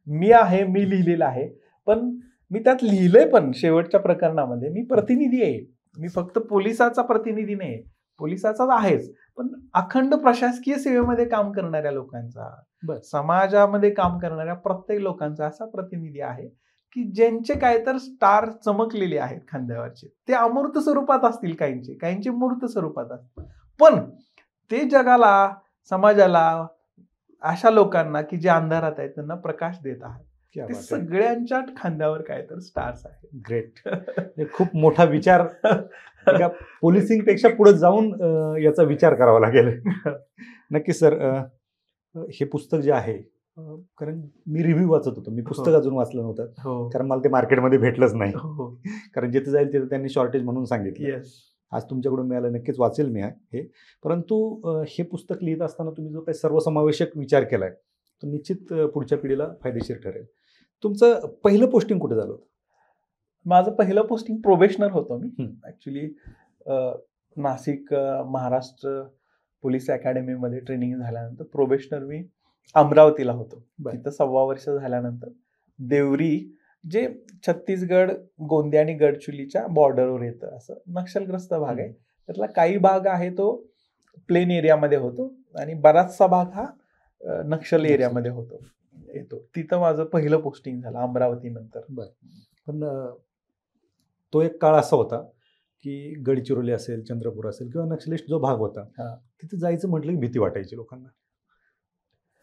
Speaker 1: मी लिहिलेलं आहे, पण मी त्यात लिहिलंय पण शेवटच्या प्रकरणामध्ये मी प्रतिनिधी आहे. मी फक्त पोलिसाचा प्रतिनिधी नाही, पोलिसाचाच आहेच, पण अखंड प्रशासकीय सेवेमध्ये काम करणाऱ्या लोकांचा, समाजामध्ये काम करणाऱ्या प्रत्येक लोकांचा असा प्रतिनिधी आहे की ज्यांचे काय तर स्टार चमकलेले आहेत खांद्यावरचे. ते अमूर्त स्वरूपात असतील, काहींचे मूर्त स्वरूपात असतील, पण ते जगाला, समाजाला, अशा लोकांना की जे अंधारात आहेत त्यांना प्रकाश देत आहेत.
Speaker 2: क्या
Speaker 1: ते
Speaker 2: बात आहे.
Speaker 1: सगळ्यांच्या खांद्यावर काय तर स्टार्स आहेत.
Speaker 2: ग्रेट. खूप मोठा विचार एका पोलिसिंगपेक्षा पुढे जाऊन याचा विचार करावा लागेल. नक्कीच सर. हे पुस्तक जे आहे, कारण मी रिव्ह्यू वाचत होतो, मी पुस्तक
Speaker 1: हो.
Speaker 2: अजून वाचलं नव्हतं,
Speaker 1: हो
Speaker 2: कारण मला ते मार्केटमध्ये भेटलंच नाही.
Speaker 1: हो
Speaker 2: कारण जिथे जाईल तिथे त्यांनी शॉर्टेज म्हणून सांगितलं.
Speaker 1: येस.
Speaker 2: आज तुमच्याकडून मिळालं, नक्कीच वाचेल मी हे. परंतु हे पुस्तक लिहित असताना तुम्ही जो काही सर्वसमावेशक विचार केलाय तो निश्चित पुढच्या पिढीला फायदेशीर ठरेल. तुमचं पहिलं पोस्टिंग कुठे झालं होतं?
Speaker 1: माझं पहिलं पोस्टिंग प्रोबेशनर होतो मी.
Speaker 2: हं.
Speaker 1: ऍक्च्युली नाशिक महाराष्ट्र पोलीस अकॅडमीमध्ये ट्रेनिंग झाल्यानंतर प्रोबेशनर मी अमरावतीला होतो.
Speaker 2: बरं.
Speaker 1: तिथं 1.25 वर्ष झाल्यानंतर देवरी, जे छत्तीसगड, गोंदिया आणि गडचिरोलीच्या बॉर्डरवर येतं, असं नक्षलग्रस्त भाग आहे. त्यातला काही भाग आहे तो प्लेन एरियामध्ये होतो आणि बराचसा भाग हा नक्षल एरियामध्ये येतो. तिथं माझं पहिलं पोस्टिंग झालं अमरावती नंतर.
Speaker 2: पण तो एक काळ असा होता की गडचिरोली असेल, चंद्रपूर असेल किंवा नक्षलिस्ट जो भाग होता,
Speaker 1: हा.
Speaker 2: तिथे जायचं म्हटलं की भीती वाटायची लोकांना.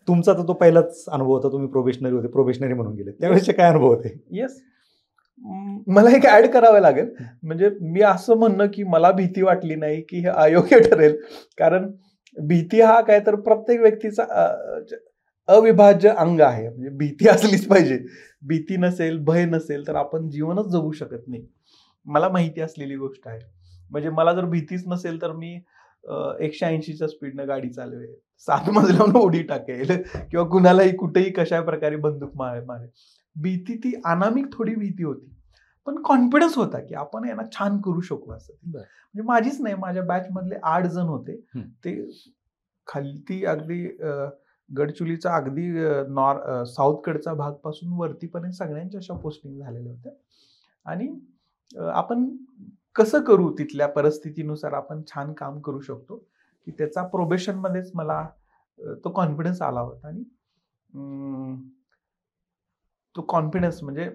Speaker 2: तुमचा तर तो पहिलाच अनुभव होता, तुम्ही प्रोबेशनरी म्हणून गेले, त्यावेळेचे काय अनुभव होते?
Speaker 1: येस. मला एक ऍड करावं लागेल. म्हणजे मी असं म्हणणं की मला भीती वाटली नाही की हे अयोग्य ठरेल, कारण भीती हा काय तर प्रत्येक व्यक्तीचा अविभाज्य अंग आहे. म्हणजे भीती असलीच पाहिजे. भीती नसेल, भय नसेल तर आपण जीवनच जगू शकत नाही. मला माहिती असलेली गोष्ट आहे. म्हणजे मला जर भीतीच नसेल तर मी 180च्या स्पीडनं गाडी चालवेल, 7 मजल्यावरून उडी टाकेल किंवा कुणालाही कुठेही कशा प्रकारे बंदूक मारेल. भीती ती अनामिक थोडी भीती होती, पण कॉन्फिडन्स होता की आपण यांना छान करू शकू असं. म्हणजे माझीच नाही, माझ्या बॅच मधले 8 जण होते. ते खालती अगदी गडचिरोलीचा अगदी साऊथकडचा भाग पासून वरतीपर्यंत सगळ्यांच्या अशा पोस्टिंग झालेल्या होत्या. आणि आपण कसं करू, तिथल्या परिस्थितीनुसार आपण छान काम करू शकतो की त्याचा प्रोबेशन मध्येच मला तो कॉन्फिडन्स आला होता. आणि तो कॉन्फिडन्स म्हणजे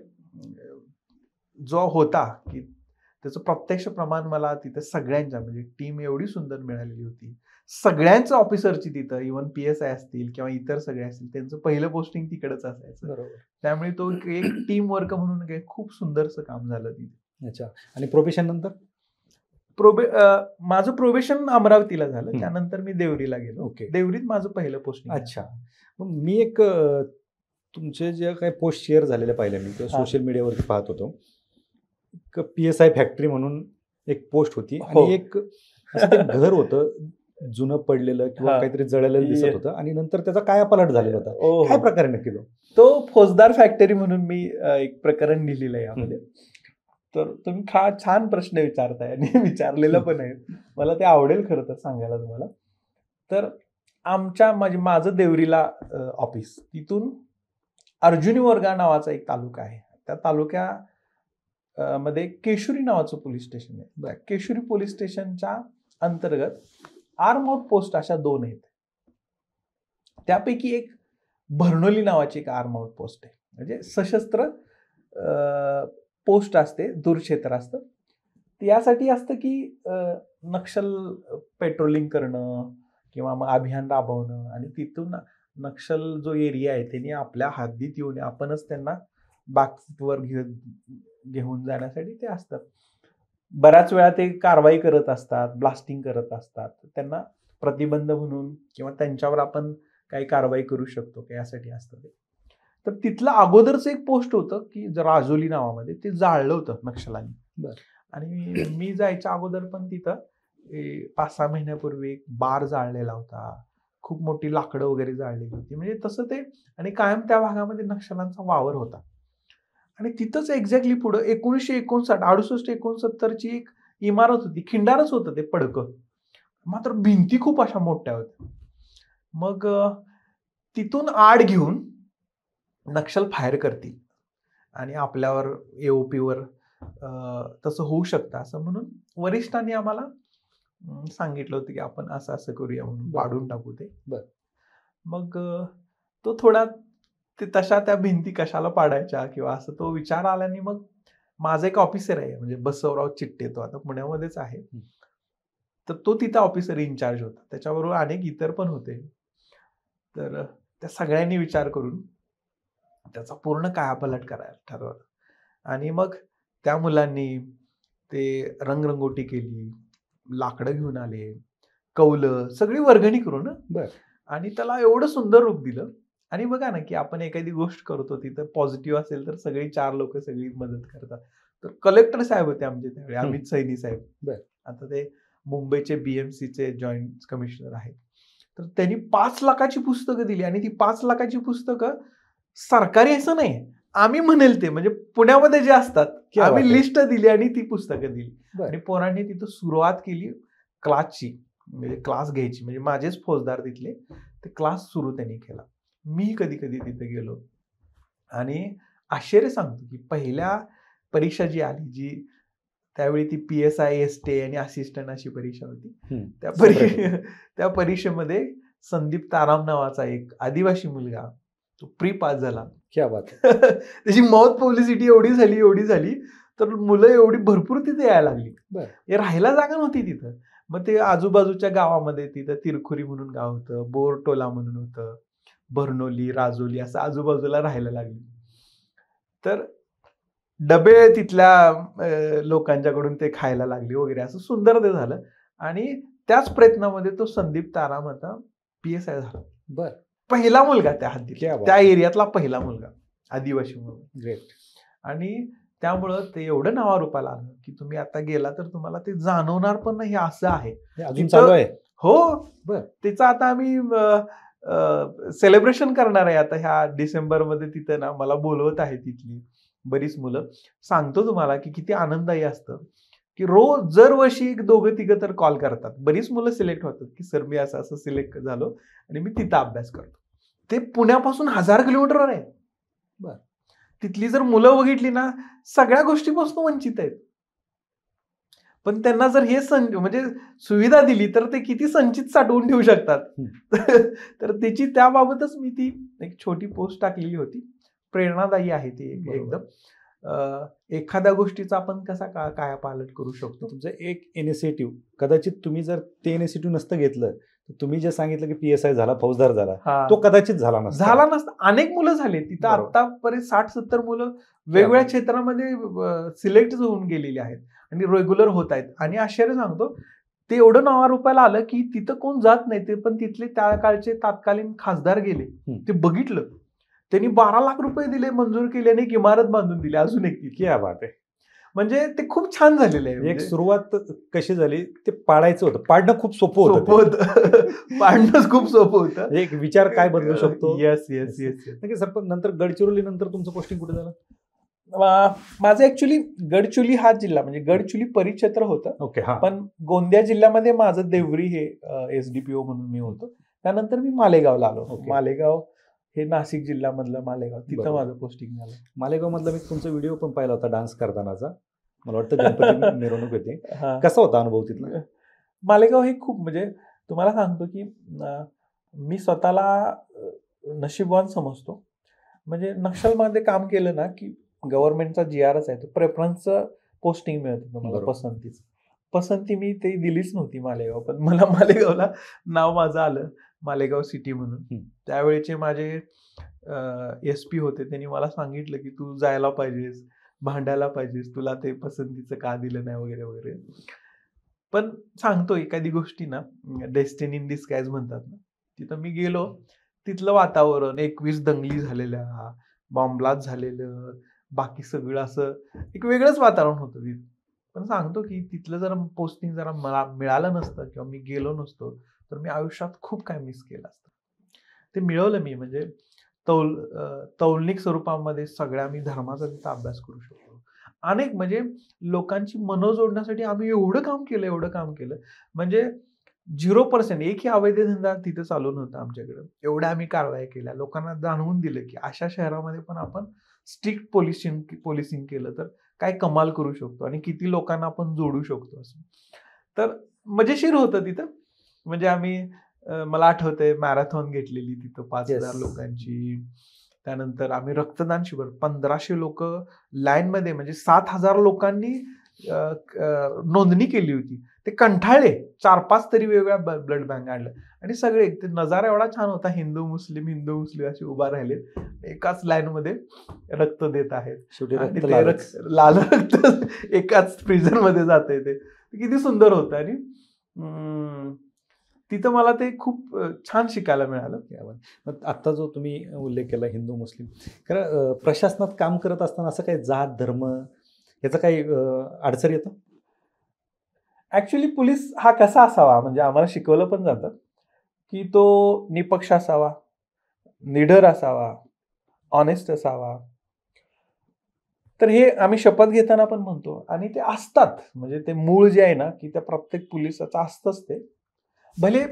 Speaker 1: जो होता की त्याचं प्रत्यक्ष प्रमाण मला तिथे सगळ्यांच्या, म्हणजे टीम एवढी सुंदर मिळालेली होती. सगळ्यांचं ऑफिसरची तिथं, इव्हन PSI असतील किंवा इतर सगळे असतील, त्यांचं पहिलं पोस्टिंग तिकडेच असायचं.
Speaker 2: बरोबर.
Speaker 1: त्यामुळे तो एक टीम वर्क म्हणून काही खूप सुंदरसं काम झालं तिथे.
Speaker 2: अच्छा. आणि प्रोबेशन नंतर?
Speaker 1: माझं प्रोबेशन अमरावतीला झालं.
Speaker 2: हं.
Speaker 1: त्यानंतर मी देवरीला गेलो.
Speaker 2: ओके.
Speaker 1: देवरीत माझं पहिलं पोस्टिंग.
Speaker 2: अच्छा. मग मी एक तुमचे जे काही पोस्ट शेअर झालेले पाहिले मी किंवा सोशल मीडियावरती पाहत होतो, PSI फॅक्टरी म्हणून एक पोस्ट होती आणि एक असं ते घर होतं जुनं पडलेलं किंवा काहीतरी जळलेलं दिसत होतं आणि नंतर त्याचा कायापालट झालेला होता. काय प्रकारे नक्की
Speaker 1: तो फौजदार फॅक्टरी म्हणून मी एक प्रकरण लिहिलेलं आहे यामध्ये. तर तुम्ही छान प्रश्न विचारताय आणि विचारलेला पण आहे. मला ते आवडेल खरं तर सांगायला तुम्हाला. तर माझं देवरीला ऑफिस, तिथून अर्जुनी वर्गा नावाचा एक तालुका आहे. त्या तालुक्यामध्ये केशुरी नावाचं पोलीस स्टेशन आहे. केशुरी पोलीस स्टेशनच्या अंतर्गत आर्म आउट पोस्ट अशा 2 आहेत. त्यापैकी एक भरनोली नावाची एक आर्म आउट पोस्ट आहे. म्हणजे सशस्त्र पोस्ट असते, दूरक्षेत्र असतं. यासाठी असतं की नक्षल पेट्रोलिंग करणं किंवा मग अभियान राबवणं आणि तिथून नक्षल जो एरिया आहे त्यांनी आपल्या हद्दीत येऊन आपणच त्यांना बागवर घेऊन जाण्यासाठी ते असतात. बऱ्याच वेळा ते कारवाई करत असतात, ब्लास्टिंग करत असतात. त्यांना प्रतिबंध म्हणून किंवा त्यांच्यावर आपण काही कारवाई करू शकतो का यासाठी असतं ते. तर तिथलं अगोदरचं एक पोस्ट होतं की राजोली नावामध्ये, ते जाळलं होतं नक्षलांनी. आणि मी जायच्या अगोदर पण तिथं 5-6 महिन्यापूर्वी एक बार जाळलेला होता. खूप मोठी लाकडं वगैरे जाळलेली होती. म्हणजे तसं ते, आणि कायम त्या भागामध्ये नक्षलांचा वावर होता. आणि तिथंच एक्झॅक्टली पुढं 1968 एक इमारत होती, खिंडारच होतं ते पडकं, मात्र भिंती खूप अशा मोठ्या होत्या. मग तिथून आड घेऊन नक्षल फायर करतील आणि आपल्यावर AOPवर तसं होऊ शकतं असं म्हणून वरिष्ठांनी आम्हाला सांगितलं होतं की आपण असं करूया म्हणून, पाडून टाकू ते. मग तो थोडा तशा त्या भिंती कशाला पाडायच्या किंवा असं तो विचार आल्याने मग माझा एक ऑफिसर आहे, म्हणजे बसवराव चिट्टे, तो आता पुण्यामध्येच आहे. तर तो तिथं ऑफिसर इन्चार्ज होता. त्याच्याबरोबर अनेक इतर पण होते. तर त्या सगळ्यांनी विचार करून त्याचा पूर्ण कायापालट करायला ठरवलं. आणि मग त्या मुलांनी ते रंगरंगोटी केली, लाकडं घेऊन आले, कौलं सगळी वर्गणी करून
Speaker 2: बर.
Speaker 1: आणि त्याला एवढं सुंदर रूप दिलं. आणि बघा ना, की आपण एखादी गोष्ट करतो तिथं पॉझिटिव्ह असेल तर सगळी 4 लोक सगळी मदत करतात. तर कलेक्टर साहेब होते आमचे त्यावेळी, अमित सैनी साहेब.
Speaker 2: बर.
Speaker 1: आता ते मुंबईचे BMCचे जॉईंट कमिशनर आहेत. तर त्यांनी 5 लाखाची पुस्तकं दिली आणि ती 5 लाखाची पुस्तकं सरकारी असं नाही, आम्ही म्हणेल ते म्हणजे पुण्यामध्ये जे असतात
Speaker 2: क्या बात
Speaker 1: आम्ही
Speaker 2: आहे.
Speaker 1: लिस्ट दिली आणि ती पुस्तकं दिली.
Speaker 2: बर.
Speaker 1: आणि पोरांनी तिथं सुरुवात केली क्लासची, म्हणजे क्लास घ्यायची. म्हणजे माझेच फौजदार तिथले, ते क्लास सुरू त्यांनी केला. मी कधी कधी तिथे गेलो आणि आश्चर्य सांगतो की पहिल्या परीक्षा जी आली, जी त्यावेळी ती PSI ST आणि असिस्टंट अशी परीक्षा होती. त्या परीक्षेमध्ये संदीप ताराम नावाचा एक आदिवासी मुलगा तो प्री पास झाला.
Speaker 2: क्या बात आहे.
Speaker 1: त्याची माउथ पब्लिसिटी एवढी झाली तर मुलं एवढी भरपूर तिथे यायला लागली.
Speaker 2: बर.
Speaker 1: हे राहायला जागा नव्हती तिथं. मग ते आजूबाजूच्या गावामध्ये तिथं तिरखुरी म्हणून गाव होतं, बोरटोला म्हणून होतं, बर्नोली, राजोली असं आजूबाजूला राहायला लागली. तर डबे तिथल्या लोकांच्याकडून ते खायला लागले वगैरे असं सुंदर ते झालं. आणि त्याच प्रयत्नामध्ये तो संदीप ताराम आता PSI झाला.
Speaker 2: बर.
Speaker 1: पहिला मुलगा त्या हद्दीत,
Speaker 2: क्या बात
Speaker 1: त्या
Speaker 2: आहे.
Speaker 1: एरियातला पहिला मुलगा, आदिवासी मुलगा.
Speaker 2: ग्रेट.
Speaker 1: आणि त्यामुळं ते एवढं नावारूपाला आलं की तुम्ही आता गेला तर तुम्हाला ते जाणवणार पण नाही हे असं आहे.
Speaker 2: हे अजून चालू आहे.
Speaker 1: हो.
Speaker 2: बर.
Speaker 1: त्याचं आता आम्ही सेलिब्रेशन करणार आहे आता ह्या डिसेंबरमध्ये. तिथं ना मला बोलवत आहे तिथली बरीच मुलं. सांगतो तुम्हाला की किती आनंददायी असतं की रोज दरवर्षी 2-3 तर कॉल करतात. बरीच मुलं सिलेक्ट होतात की सर मी असं असं सिलेक्ट झालो आणि मी तिथं अभ्यास करतो. ते पुण्यापासून 1000 किलोमीटरवर आहे.
Speaker 2: बर.
Speaker 1: तिथली जर मुलं बघितली ना, सगळ्या गोष्टीपासून वंचित आहेत. पण त्यांना जर हे म्हणजे सुविधा दिली तर ते किती संचित साठवून ठेवू शकतात. तर त्याची त्याबाबतच मी ती एक छोटी पोस्ट टाकलेली होती. प्रेरणादायी आहे ती एकदम. एखाद्या गोष्टीचा आपण कसा कायापालट करू शकतो.
Speaker 2: तुमचं एक इनिशिएटिव्ह, कदाचित तुम्ही जर ते इनिशिएटिव्ह नसतं घेतलं तर तुम्ही जे सांगितलं की PSI झाला, फौजदार झाला, तो कदाचित झाला नसता.
Speaker 1: अनेक मुलं झाले तिथं.
Speaker 2: बरोबर.
Speaker 1: आतापर्यंत 60-70 मुलं वेगवेगळ्या क्षेत्रामध्ये सिलेक्ट होऊन गेलेली आहेत आणि रेग्युलर होत आहेत. आणि आश्चर्य सांगतो, ते एवढं नावारूपाला आलं की तिथं कोण जात नाही. ते पण तिथले त्या काळचे तत्कालीन खासदार गेले, ते बघितलं, त्यांनी 12 लाख रुपये दिले, मंजूर केले आणि एक इमारत बांधून दिली अजून एक.
Speaker 2: क्या बात आहे.
Speaker 1: म्हणजे ते खूप छान झालेलं आहे.
Speaker 2: एक सुरुवात कशी झाली, ते पाडायचं होतं, पाडणं खूप सोपं
Speaker 1: होतं. पाडणंच खूप सोपं होतं.
Speaker 2: एक विचार काय बदलू शकतो.
Speaker 1: येस.
Speaker 2: सर, पण नंतर गडचिरोली नंतर तुमचं पोस्टिंग कुठे झालं?
Speaker 1: माझं ऍक्च्युली गडचिरोली हा जिल्हा म्हणजे गडचिरोली परिक्षेत्र होतं.
Speaker 2: ओके. हा.
Speaker 1: पण गोंदिया जिल्ह्यामध्ये माझं देवरी हे SDPO म्हणून मी होतो. त्यानंतर मी मालेगावला आलो.
Speaker 2: ओके.
Speaker 1: मालेगाव हे नाशिक जिल्ह्यामधलं मालेगाव, तिथं
Speaker 2: बरोबर.
Speaker 1: माझं पोस्टिंग झालं.
Speaker 2: मालेगाव मधला मी तुमचा व्हिडिओ पण पाहिला होता डान्स करतानाचा. मला वाटतं गणपती मिरवणूक होती.
Speaker 1: हा.
Speaker 2: कसा होता अनुभव तिथला?
Speaker 1: मालेगाव हे खूप म्हणजे तुम्हाला सांगतो की मी स्वतःला नशीबवान समजतो. म्हणजे नक्षलमध्ये काम केलं ना की गव्हर्नमेंटचा GRच आहे तो, प्रेफरन्सचं पोस्टिंग मिळत होतं मला,
Speaker 2: बरोबर.
Speaker 1: पसंती मी ते दिलीच नव्हती मालेगाव. पण मला मालेगावला नाव माझं आलं, मालेगाव सिटी म्हणून. त्यावेळेचे माझे SP होते, त्यांनी मला सांगितलं की तू जायला पाहिजेस, भांडायला पाहिजेस, तुला ते पसंतीचं का दिलं नाही वगैरे वगैरे. पण सांगतो एखादी गोष्टी ना डेस्टिनी इन डिस्गाइज म्हणतात ना, तिथं मी गेलो, तिथलं वातावरण 21 दंगली झालेल्या, बॉम्बलास्ट झालेलं, बाकी सगळं असं एक वेगळंच वातावरण होतं तिथं. पण सांगतो की तिथलं जर पोस्टिंग जरा मला मिळालं नसतं किंवा मी गेलो नसतो तर मी आयुष्यात खूप काय मिस केलं असतं. ते मिळवलं मी. म्हणजे तौलनिक स्वरूपामध्ये सगळ्या मी धर्माचा तिथं अभ्यास करू शकतो. अनेक म्हणजे लोकांची मनं जोडण्यासाठी आम्ही एवढं काम केलं म्हणजे 0% एकही अवैध धंदा तिथं चालू नव्हता आमच्याकडे. एवढ्या आम्ही कारवाया केल्या, लोकांना जाणवून दिलं की अशा शहरामध्ये पण आपण स्ट्रिक्ट पोलिसिंग केलं तर काय कमाल करू शकतो आणि किती लोकांना आपण जोडू शकतो असं. तर मजेशीर होतं तिथं. म्हणजे आम्ही मला आठवतंय मॅरेथॉन घेतलेली तिथं 5000 लोकांची. त्यानंतर आम्ही रक्तदान शिबिर 1500 लोक लाईनमध्ये म्हणजे 7000 लोकांनी नोंदणी केली होती. ते कंठाळले, 4-5 तरी वेगवेगळ्या ब्लड बँक आणल्या आणि सगळे ते नजारा एवढा छान होता. हिंदू मुस्लिम असे उभा राहिले एकाच लाईन मध्ये रक्त देत आहेत.
Speaker 2: शेवटी
Speaker 1: आणि
Speaker 2: रक्त
Speaker 1: ते
Speaker 2: लालच.
Speaker 1: लाल रक्त एकाच प्रिझन मध्ये जाते. ते किती सुंदर होतं आणि तिथं मला ते खूप छान शिकायला मिळालं.
Speaker 2: मग आता जो तुम्ही उल्लेख केला हिंदू मुस्लिम, कारण प्रशासनात काम करत असताना असं काही जात धर्म याचं काही अडचण येतं?
Speaker 1: ऍक्च्युली पोलीस हा कसा असावा म्हणजे आम्हाला शिकवलं पण जातं की तो निपक्ष असावा, निडर असावा, ऑनेस्ट असावा. तर हे आम्ही शपथ घेताना पण म्हणतो आणि ते असतात. म्हणजे ते मूळ जे आहे ना की त्या प्रत्येक पोलिसाचं असतंच ते. भले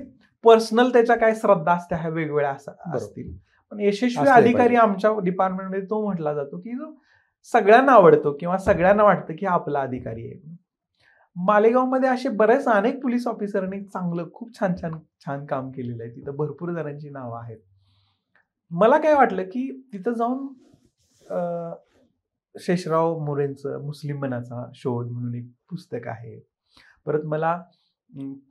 Speaker 1: पर्सनल त्याच्या काय श्रद्धा असत्या ह्या वेगवेगळ्या असतील, पण यशस्वी
Speaker 2: असले
Speaker 1: अधिकारी
Speaker 2: पाहिजे.
Speaker 1: आमच्या डिपार्टमेंटमध्ये तो म्हटला जातो की जो सगळ्यांना आवडतो किंवा सगळ्यांना वाटतं की हा आपला अधिकारी आहे. मालेगावमध्ये असे बरेच अनेक पोलीस ऑफिसरनी चांगलं खूप छान छान छान काम केलेलं आहे. तिथं भरपूर जणांची नावं आहेत. मला काय वाटलं की तिथं जाऊन शेषराव मोरेंचं मुस्लिम मनाचा शोध म्हणून एक पुस्तक आहे. परत मला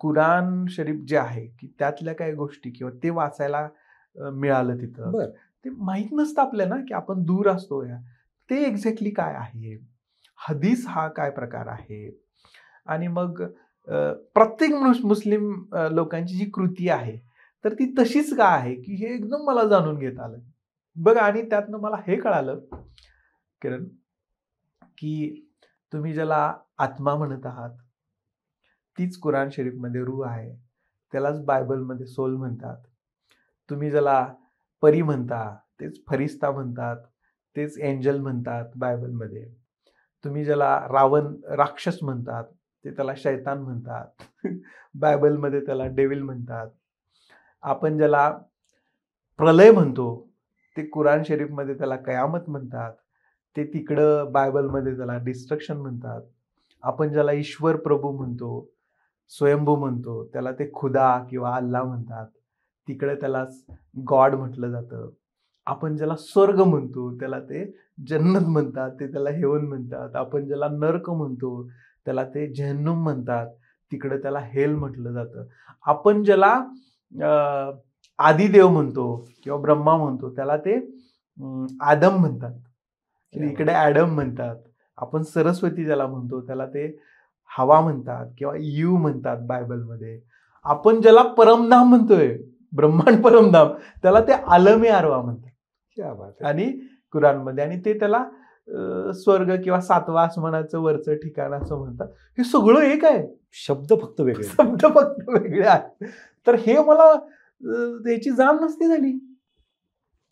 Speaker 1: कुराण शरीफ जे आहे की त्यातल्या काही गोष्टी किंवा ते वाचायला मिळालं तिथं.
Speaker 2: बरं.
Speaker 1: ते माहीत नसतं आपल्याला की आपण दूर असतो या ते एक्झॅक्टली काय आहे, हदीस हा काय प्रकार आहे आणि मग प्रत्येक मुस्लिम लोकांची जी कृती आहे तर ती तशीच का आहे की हे एकदम मला जाणून घेत आलं बघा. आणि त्यातनं मला हे कळालं किरण की तुम्ही ज्याला आत्मा म्हणत आहात तीच कुराण शरीफमध्ये रूह आहे, त्यालाच बायबलमध्ये सोल म्हणतात. तुम्ही ज्याला परी म्हणता तेच फरिस्ता म्हणतात, तेच एंजल म्हणतात बायबलमध्ये. तुम्ही ज्याला रावण राक्षस म्हणतात ते त्याला शैतान म्हणतात. बायबलमध्ये त्याला डेव्हिल म्हणतात. आपण ज्याला प्रलय म्हणतो ते कुराण शरीफमध्ये त्याला कयामत म्हणतात. ते तिकडं बायबलमध्ये त्याला डिस्ट्रक्शन म्हणतात. आपण ज्याला ईश्वर प्रभू म्हणतो, स्वयंभू म्हणतो, त्याला ते खुदा किंवा अल्लाह म्हणतात. तिकडे त्याला गॉड म्हटलं जातं. आपण ज्याला स्वर्ग म्हणतो त्याला ते जन्नत म्हणतात, ते त्याला हेवन म्हणतात. आपण ज्याला नरक म्हणतो त्याला ते जहन्नुम म्हणतात, तिकडे त्याला हेल म्हटलं जातं. आपण ज्याला आदिदेव म्हणतो किंवा ब्रह्मा म्हणतो त्याला ते आदम म्हणतात, इकडे ॲडम म्हणतात. आपण सरस्वती ज्याला म्हणतो त्याला ते हवा म्हणतात किंवा यू म्हणतात बायबलमध्ये. आपण ज्याला परमधाम म्हणतोय, ब्रह्मांड परमधाम, त्याला ते आलमे आरवा म्हणतात आणि कुराणमध्ये. आणि ते त्याला स्वर्ग किंवा 7वा आसमानाचं वरचं ठिकाण असं म्हणतात. हे सगळं एक आहे,
Speaker 2: शब्द फक्त
Speaker 1: वेगळे आहेत. तर हे मला त्याची जाण नसती झाली.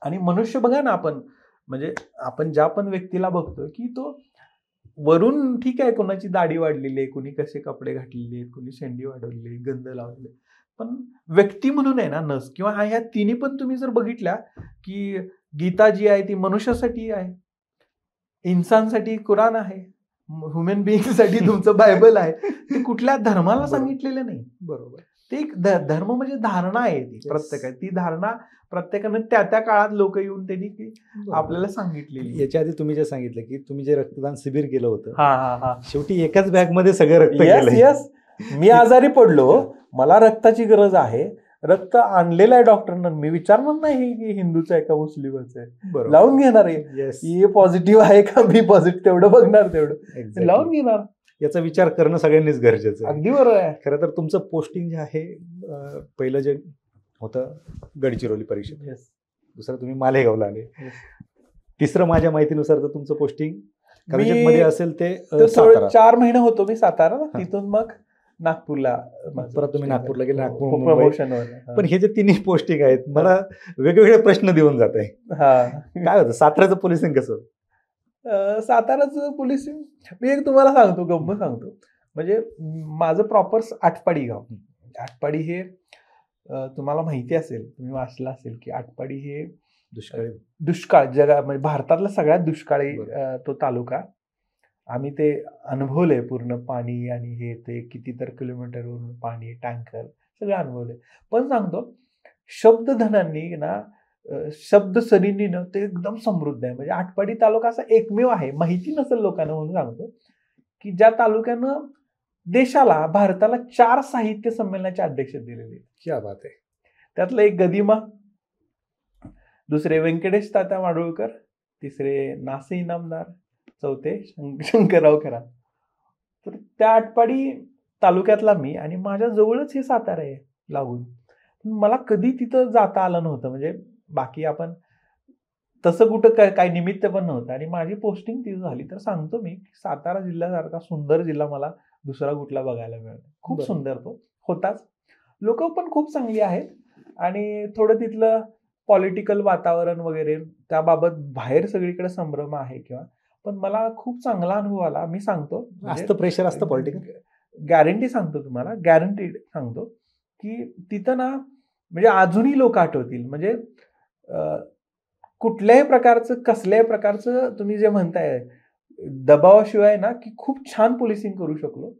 Speaker 1: आणि मनुष्य बघा ना, आपण म्हणजे आपण ज्या पण व्यक्तीला बघतो की तो वरून ठीक आहे, कोणाची दाढी वाढलेली आहे, कोणी कसे कपडे घातलेले आहेत, कोणी शेंडी वाढवलेली, गंध लावलेले, पण व्यक्ती म्हणून आहे ना नस किंवा ह्या तिन्ही पण तुम्ही जर बघितल्या की गीता जी आहे ती मनुष्यासाठी आहे, इन्सानसाठी कुराण आहे, ह्युमन बिईंगसाठी तुमचं बायबल आहे. ते कुठल्या धर्माला सांगितलेलं नाही.
Speaker 2: बरोबर.
Speaker 1: ते एक धर्म म्हणजे धारणा आहे ती प्रत्येकाची. ती धारणा प्रत्येकानं त्या त्या काळात लोक येऊन त्यांनी आपल्याला सांगितलेली.
Speaker 2: याच्या आधी तुम्ही जे सांगितलं की तुम्ही जे रक्तदान शिबिर केलं होतं,
Speaker 1: हा
Speaker 2: शेवटी एकाच बॅग मध्ये सगळं रक्त
Speaker 1: यस मी आजारी पडलो, मला रक्ताची गरज आहे, रक्त आणलेलं आहे डॉक्टरनं, मी विचारणार नाही की हिंदूचं आहे का मुस्लिमचं आहे, लावून घेणार आहे. ए पॉझिटिव्ह आहे का बी पॉझिटिव्ह तेवढं बघणार, तेवढं लावून घेणार.
Speaker 2: याचा विचार करणं सगळ्यांनीच गरजेचं आहे.
Speaker 1: अगदी बरोबर आहे.
Speaker 2: खरं तर तुमचं पोस्टिंग जे आहे पहिलं जे होतं गडचिरोली परिषद, दुसरं तुम्ही मालेगावला आले, तिसरं माझ्या माहितीनुसार तर तुमचं पोस्टिंग मध्ये असेल ते
Speaker 1: 4 महिने होतो मी सातारा, तिथून मग नागपूरला,
Speaker 2: परत तुम्ही नागपूरला गेले, नागपूर
Speaker 1: प्रमोशनवर.
Speaker 2: पण हे जे तिन्ही पोस्टिंग आहेत मला वेगवेगळे प्रश्न देऊन जात आहे. काय होतं साताऱ्याचं पोलिसिंग कसं?
Speaker 1: साताराचं पोलिसिंग मी एक तुम्हाला सांगतो, गंमत सांगतो. म्हणजे माझं प्रॉपर आटपाडी गाव. आटपाडी हे तुम्हाला माहिती असेल, तुम्ही वाचलं असेल की आटपाडी हे दुष्काळ जगा म्हणजे भारतातला सगळ्यात दुष्काळी तो तालुका. आम्ही ते अनुभवलंय पूर्ण, पाणी आणि हे ते कितीतर किलोमीटरवरून पाणी, टँकर सगळं अनुभवलंय. पण सांगतो शब्दधनांनी ना, शब्द सरींनी ना ते एकदम समृद्ध आहे. म्हणजे आटपाडी तालुका असा एकमेव आहे, माहिती नसेल लोकांना म्हणून सांगतो, की ज्या तालुक्यानं देशाला, भारताला 4 साहित्य संमेलनाचे अध्यक्ष दिलेले आहेत.
Speaker 2: क्या बात आहे.
Speaker 1: त्यातलं एक गदिमा, दुसरे व्यंकटेश तात्या माडुळकर, तिसरे नासे इनामदार, चौथे शंकरराव खरात. तर त्या आटपाडी तालुक्यातला मी, आणि माझ्या जवळच हे सातारा आहे लागून. मला कधी तिथं जाता आलं नव्हतं, म्हणजे बाकी आपण तसं कुठं काय निमित्त पण नव्हतं, आणि माझी पोस्टिंग तिथं झाली. तर सांगतो मी, सातारा जिल्ह्यासारखा सुंदर जिल्हा मला दुसरा कुठला बघायला मिळाला. खूप
Speaker 2: बरं.
Speaker 1: सुंदर तो होताच. लोक पण खूप चांगली आहेत, आणि थोडं तिथलं पॉलिटिकल वातावरण वगैरे त्याबाबत बाहेर सगळीकडे संभ्रम आहे किंवा, पण मला खूप चांगला अनुभव आला. मी सांगतो,
Speaker 2: असतं प्रेशर असतं पॉलिटिकल.
Speaker 1: गॅरंटी सांगतो तुम्हाला, गॅरंटीड सांगतो की तिथं ना, म्हणजे अजूनही लोक आठवतील. म्हणजे कुठल्याही प्रकारचं, कसल्याही प्रकारचं तुम्ही जे म्हणताय दबावाशिवाय ना, की खूप छान पोलिसिंग करू शकलो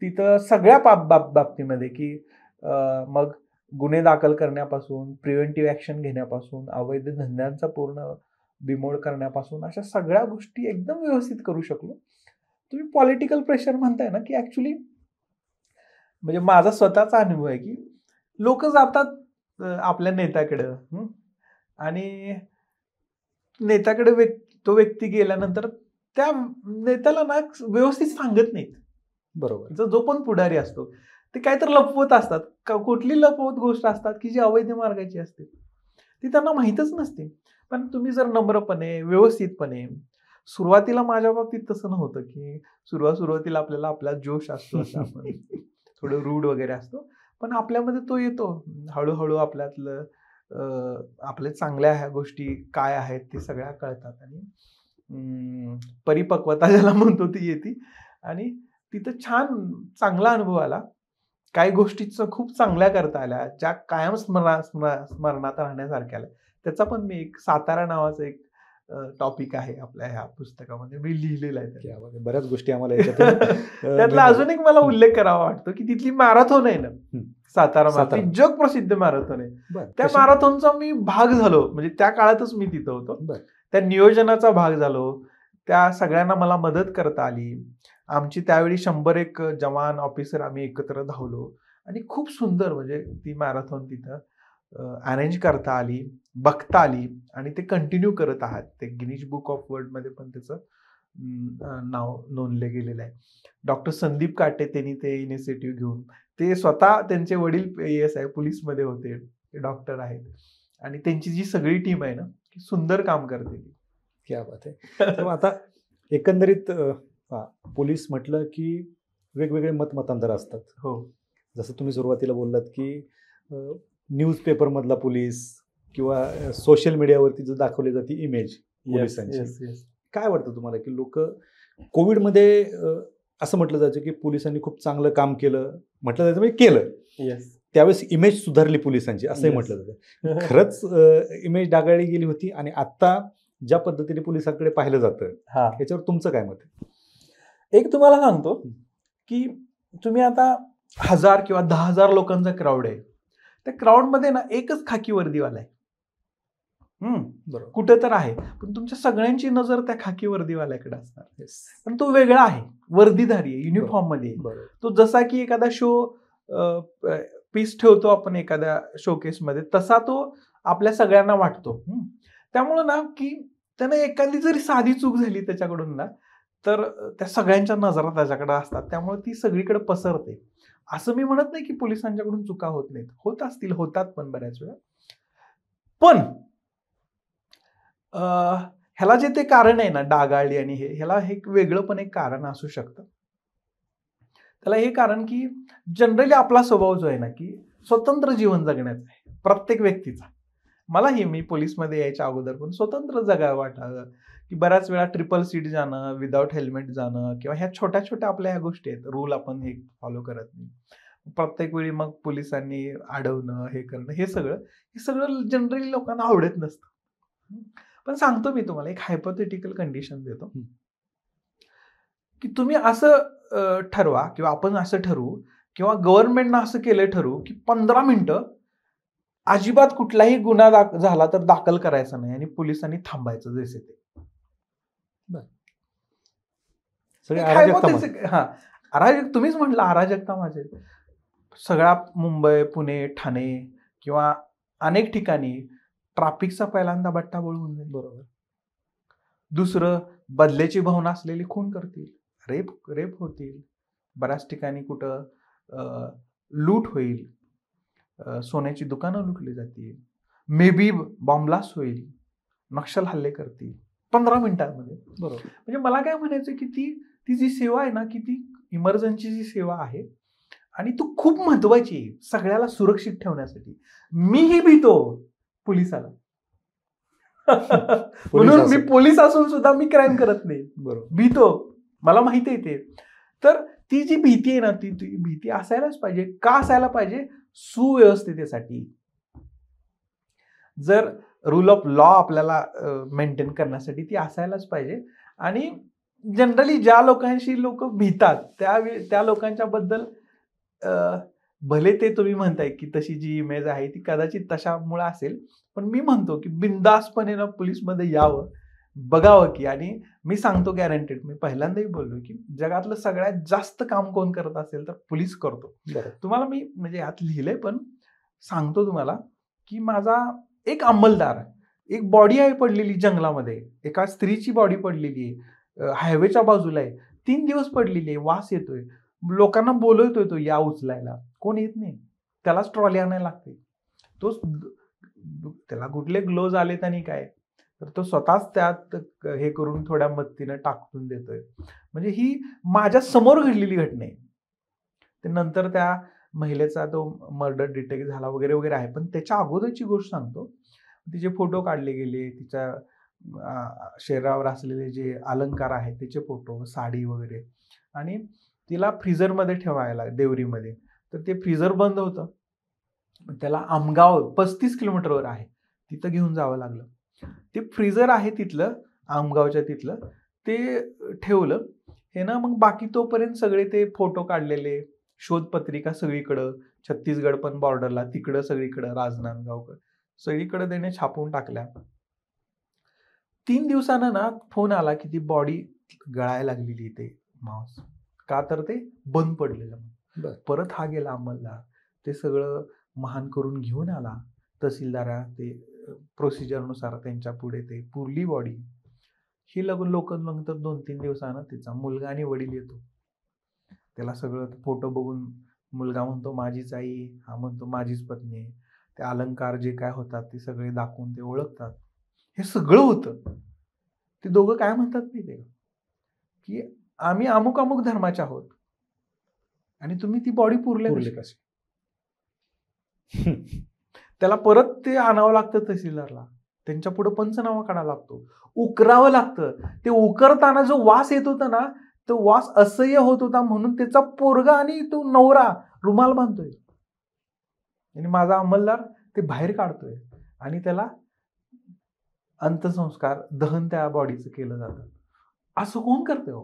Speaker 1: तिथं सगळ्या बाबतीमध्ये, की मग गुन्हे दाखल करण्यापासून, प्रिव्हेंटिव्ह ऍक्शन घेण्यापासून, अवैध धंद्यांचा पूर्ण बिमोड करण्यापासून, अशा सगळ्या गोष्टी एकदम व्यवस्थित करू शकलो. तुम्ही पॉलिटिकल प्रेशर म्हणताय ना, की ऍक्च्युली म्हणजे माझा स्वतःचा अनुभव आहे की लोक जातात आपल्या नेत्याकडं, आणि नेत्याकडे तो व्यक्ती गेल्यानंतर त्या नेत्याला ना व्यवस्थित सांगत नाहीत.
Speaker 2: बरोबर.
Speaker 1: जो पण पुढारी असतो ते काहीतरी लपवत असतात. कुठली लपवत गोष्ट असतात की जी अवैध मार्गाची असते, ती त्यांना माहीतच नसते. पण तुम्ही जर नम्रपणे, व्यवस्थितपणे, सुरुवातीला माझ्या बाबतीत तसं नव्हतं की सुरुवातीला आपल्याला आपला जोश असतो, असं आपण थोडं रूढ वगैरे असतो, पण आपल्यामध्ये तो येतो हळूहळू. आपल्यातलं आपल्या चांगल्या ह्या गोष्टी काय आहेत ते सगळ्या कळतात, आणि परिपक्वता ज्याला म्हणतो ती येते, आणि तिथं छान चांगला अनुभव आला. काही गोष्टीचं खूप चांगल्या करता आल्या, ज्या कायम स्मरणात राहण्यासारख्या आल्या. त्याचा पण मी एक सातारा नावाचं एक टॉपिक आहे आपल्या ह्या पुस्तकामध्ये मी लिहिलेला आहे.
Speaker 2: बऱ्याच गोष्टी आम्हाला याच्यातून
Speaker 1: त्यातला अजून एक मला उल्लेख करावा वाटतो की तिथली मॅरेथॉन आहे ना, सातारा जग प्रसिद्ध मॅरेथॉन आहे. त्या मॅरेथॉनचा मी भाग झालो, म्हणजे त्या काळातच मी तिथं होतो. त्या नियोजनाचा भाग झालो. त्या सगळ्यांना मला मदत करता आली. आमची त्यावेळी 101 जवान ऑफिसर आम्ही एकत्र धावलो, आणि खूप सुंदर म्हणजे ती मॅरेथॉन तिथं अरेंज करता आली, बघता आली, आणि ते कंटिन्यू करत आहात. ते गिनीज बुक ऑफ वर्ल्ड मध्ये पण त्याचं नाव नोंदले गेलेलं आहे. डॉक्टर संदीप काटे त्यांनी ते इनिशिएटिव्ह घेऊन, ते स्वतः त्यांचे वडील AS आहे, पोलीसमध्ये होते, ते डॉक्टर आहेत, आणि त्यांची जी सगळी टीम आहे ना, की सुंदर काम करते ती.
Speaker 2: क्या बात आहे. आता एकंदरीत पोलीस म्हटलं की वेगवेगळे मतमतांतर असतात.
Speaker 1: हो.
Speaker 2: जसं तुम्ही सुरुवातीला बोललात की न्यूजपेपर मधला पोलीस किंवा सोशल मीडियावरती जो दाखवली जाते इमेज पोलिसांची, काय वाटतं तुम्हाला की लोक कोविडमध्ये असं म्हटलं जायचं की पोलिसांनी खूप चांगलं काम केलं, म्हटलं जायचं म्हणजे केलं, त्यावेळेस इमेज सुधारली पोलिसांची असंही म्हटलं जातं. खरंच इमेज डागाळली गेली होती, आणि आता ज्या पद्धतीने पोलिसांकडे पाहिलं जातं याच्यावर तुमचं काय मत आहे?
Speaker 1: एक तुम्हाला सांगतो की तुम्ही आता 1000 किंवा 10,000 लोकांचा क्राऊड आहे. त्या क्राऊडमध्ये ना एकच खाकी वर्दीवाला आहे.
Speaker 2: बरोबर.
Speaker 1: कुठं तर आहे, पण तुमच्या सगळ्यांची नजर त्या खाकी वर्दीवाल्याकडे असणार. पण तो वेगळा आहे, वर्दीधारी आहे, युनिफॉर्म मध्ये. तो जसा की एखादा शो पीस ठेवतो आपण एखाद्या शोकेसमध्ये, तसा तो आपल्या सगळ्यांना वाटतो. त्यामुळे ना की त्यानं एखादी जरी साधी चूक झाली त्याच्याकडून ना, तर त्या सगळ्यांच्या नजरा त्याच्याकडे असतात. त्यामुळे ती सगळीकडे पसरते. असं मी म्हणत नाही की पोलिसांच्याकडून चुका होत नाहीत, होत असतील, होतात पण बऱ्याच वेळा. पण ह्याला जे ते कारण आहे ना, डागाळली आणि ह्याला हे वेगळं पण एक कारण असू शकतं. त्याला हे कारण की जनरली आपला स्वभाव जो आहे ना, की स्वतंत्र जीवन जगण्याचा आहे प्रत्येक व्यक्तीचा. मलाही, मी पोलीसमध्ये यायच्या अगोदर पण स्वतंत्र जगावं वाटावं, की बऱ्याच वेळा ट्रिपल सीट जाणं, विदाऊट हेल्मेट जाणं, किंवा ह्या छोट्या छोट्या आपल्या ह्या गोष्टी आहेत, रूल आपण हे फॉलो करत नाही. प्रत्येक वेळी मग पोलिसांनी अडवणं, हे करणं, हे सगळं जनरली लोकांना आवडत नसतं. पण सांगतो मी तुम्हाला, एक हायपोथेटिकल कंडिशन देतो, की तुम्ही असं ठरवा, किंवा आपण असं ठरवू, किंवा गव्हर्नमेंटनं असं केलं ठरवू, की 15 मिनिटं अजिबात कुठलाही गुन्हा झाला तर दाखल करायचा नाही, आणि पोलिसांनी थांबायचं जसे ते.
Speaker 2: सगळे
Speaker 1: एक
Speaker 2: अराजकता
Speaker 1: hypothetical- हा अराजक तुम्हीच म्हटलं अराजकता माझे सगळा मुंबई पुणे ठाणे किंवा अनेक ठिकाणी ट्रॅफिकचा पहिल्यांदा बट्टा बळून जाईल.
Speaker 2: बरोबर.
Speaker 1: दुसरं बदल्याची भावना असलेली खून करतील, रेप रेप होतील, बऱ्याच ठिकाणी कुठं लूट होईल, सोन्याची दुकानं लुटली जातील, मे बी बॉम्बलास्ट होईल, नक्षल हल्ले करतील 15 मिनिटांमध्ये.
Speaker 2: बरोबर.
Speaker 1: म्हणजे मला काय म्हणायचं की ती जी सेवा आहे ना की ती इमर्जन्सीची सेवा आहे आणि तू खूप महत्वाची आहे सगळ्याला सुरक्षित ठेवण्यासाठी. मीही भीतो पोलिसाला म्हणून मी पोलीस असून सुद्धा मी क्राईम करत नाही.
Speaker 2: बरोबर.
Speaker 1: भीतो, मला माहिती आहे ते. तर ती जी भीती आहे ना ती भीती असायलाच पाहिजे. का असायला पाहिजे? सुव्यवस्थितेसाठी. जर रूल ऑफ लॉ आपल्याला मेंटेन करण्यासाठी ती असायलाच पाहिजे. आणि जनरली ज्या लोकांशी लोक भीतात त्या लोकांच्या बद्दल भले ते तुम्ही म्हणताय की तशी जी इमेज आहे ती कदाचित तशामुळे असेल, पण मी म्हणतो की बिनधास्तपणे ना पोलीसमध्ये यावं, बघावं की. आणि मी सांगतो गॅरंटेड, मी पहिल्यांदाही बोललो की जगातलं सगळ्यात जास्त काम कोण करत असेल तर पोलीस करतो. तुम्हाला मी म्हणजे यात लिहिलंय पण सांगतो तुम्हाला की माझा एक अंमलदार, एक बॉडी आहे पडलेली जंगलामध्ये, एका स्त्रीची बॉडी पडलेली आहे, हायवेच्या बाजूला आहे, 3 दिवस पडलेली आहे, वास येतोय, लोकांना बोलवतोय तो या उचलायला, कोण येत नाही, त्यालाच ट्रॉली आणायला लागते. त्याला कुठले ग्लोव्ज आलेत आणि काय, तर तो स्वतःच त्यात हे करून थोड्या मदतीनं टाकून देतोय. म्हणजे ही माझ्या समोर घडलेली घटना आहे. ते नंतर त्या महिलेचा तो मर्डर डिटेक्ट झाला वगैरे वगैरे आहे. पण त्याच्या अगोदरची गोष्ट सांगतो. तिचे फोटो काढले गेले, तिच्या शरीरावर असलेले जे अलंकार आहेत त्याचे फोटो, साडी वगैरे, आणि तिला फ्रीझरमध्ये ठेवायला देवरीमध्ये. तर ते फ्रीझर बंद होतं, त्याला आमगाव 35 किलोमीटरवर आहे, तिथं घेऊन जावं लागलं. ते फ्रीझर आहे तिथलं आमगावच्या तिथलं, ते ठेवलं हे ना. मग बाकी तोपर्यंत सगळे ते फोटो काढलेले, शोधपत्रिका सगळीकडं, छत्तीसगड पण बॉर्डरला, तिकडं सगळीकडं, राजनांदगावकडं सगळीकडे त्याने छापून टाकल्या. 3 दिवसानं ना फोन आला की ती बॉडी गळायला लागलेली, ते मांस, का तर ते बंद पडलेलं. परत हा गेला अंमलदार, ते सगळं महान करून घेऊन आला. तहसीलदारा ते प्रोसिजरनुसार त्यांच्या पुढे ते पुरली बॉडी. ही लोक नंतर 2-3 दिवसानं तिचा मुलगा आणि वडील येतो. त्याला सगळं फोटो बघून मुलगा म्हणतो माझीच आई, हा म्हणतो माझीच पत्नी. ते अलंकार जे काय होतात ते सगळे दाखवून ते ओळखतात. हे सगळं होतं. ते दोघं काय म्हणतात माहिती आहे की आम्ही अमुक अमुक धर्माचे आहोत आणि तुम्ही ती बॉडी पुरले कशी. त्याला परत ते आणावं लागतं तहसीलदारला, त्यांच्या पुढे पंचनामा काढावा लागतो, उकरावं लागतं. ते उकरताना जो वास येत होता ना, तो वास असह्य होत होता म्हणून त्याचा पोरगा आणि तो नवरा रुमाल बांधतोय आणि माझा अंमलदार ते बाहेर काढतोय आणि त्याला अंत्यसंस्कार, दहन त्या बॉडीचं केलं जातं. असं कोण करतंय हो?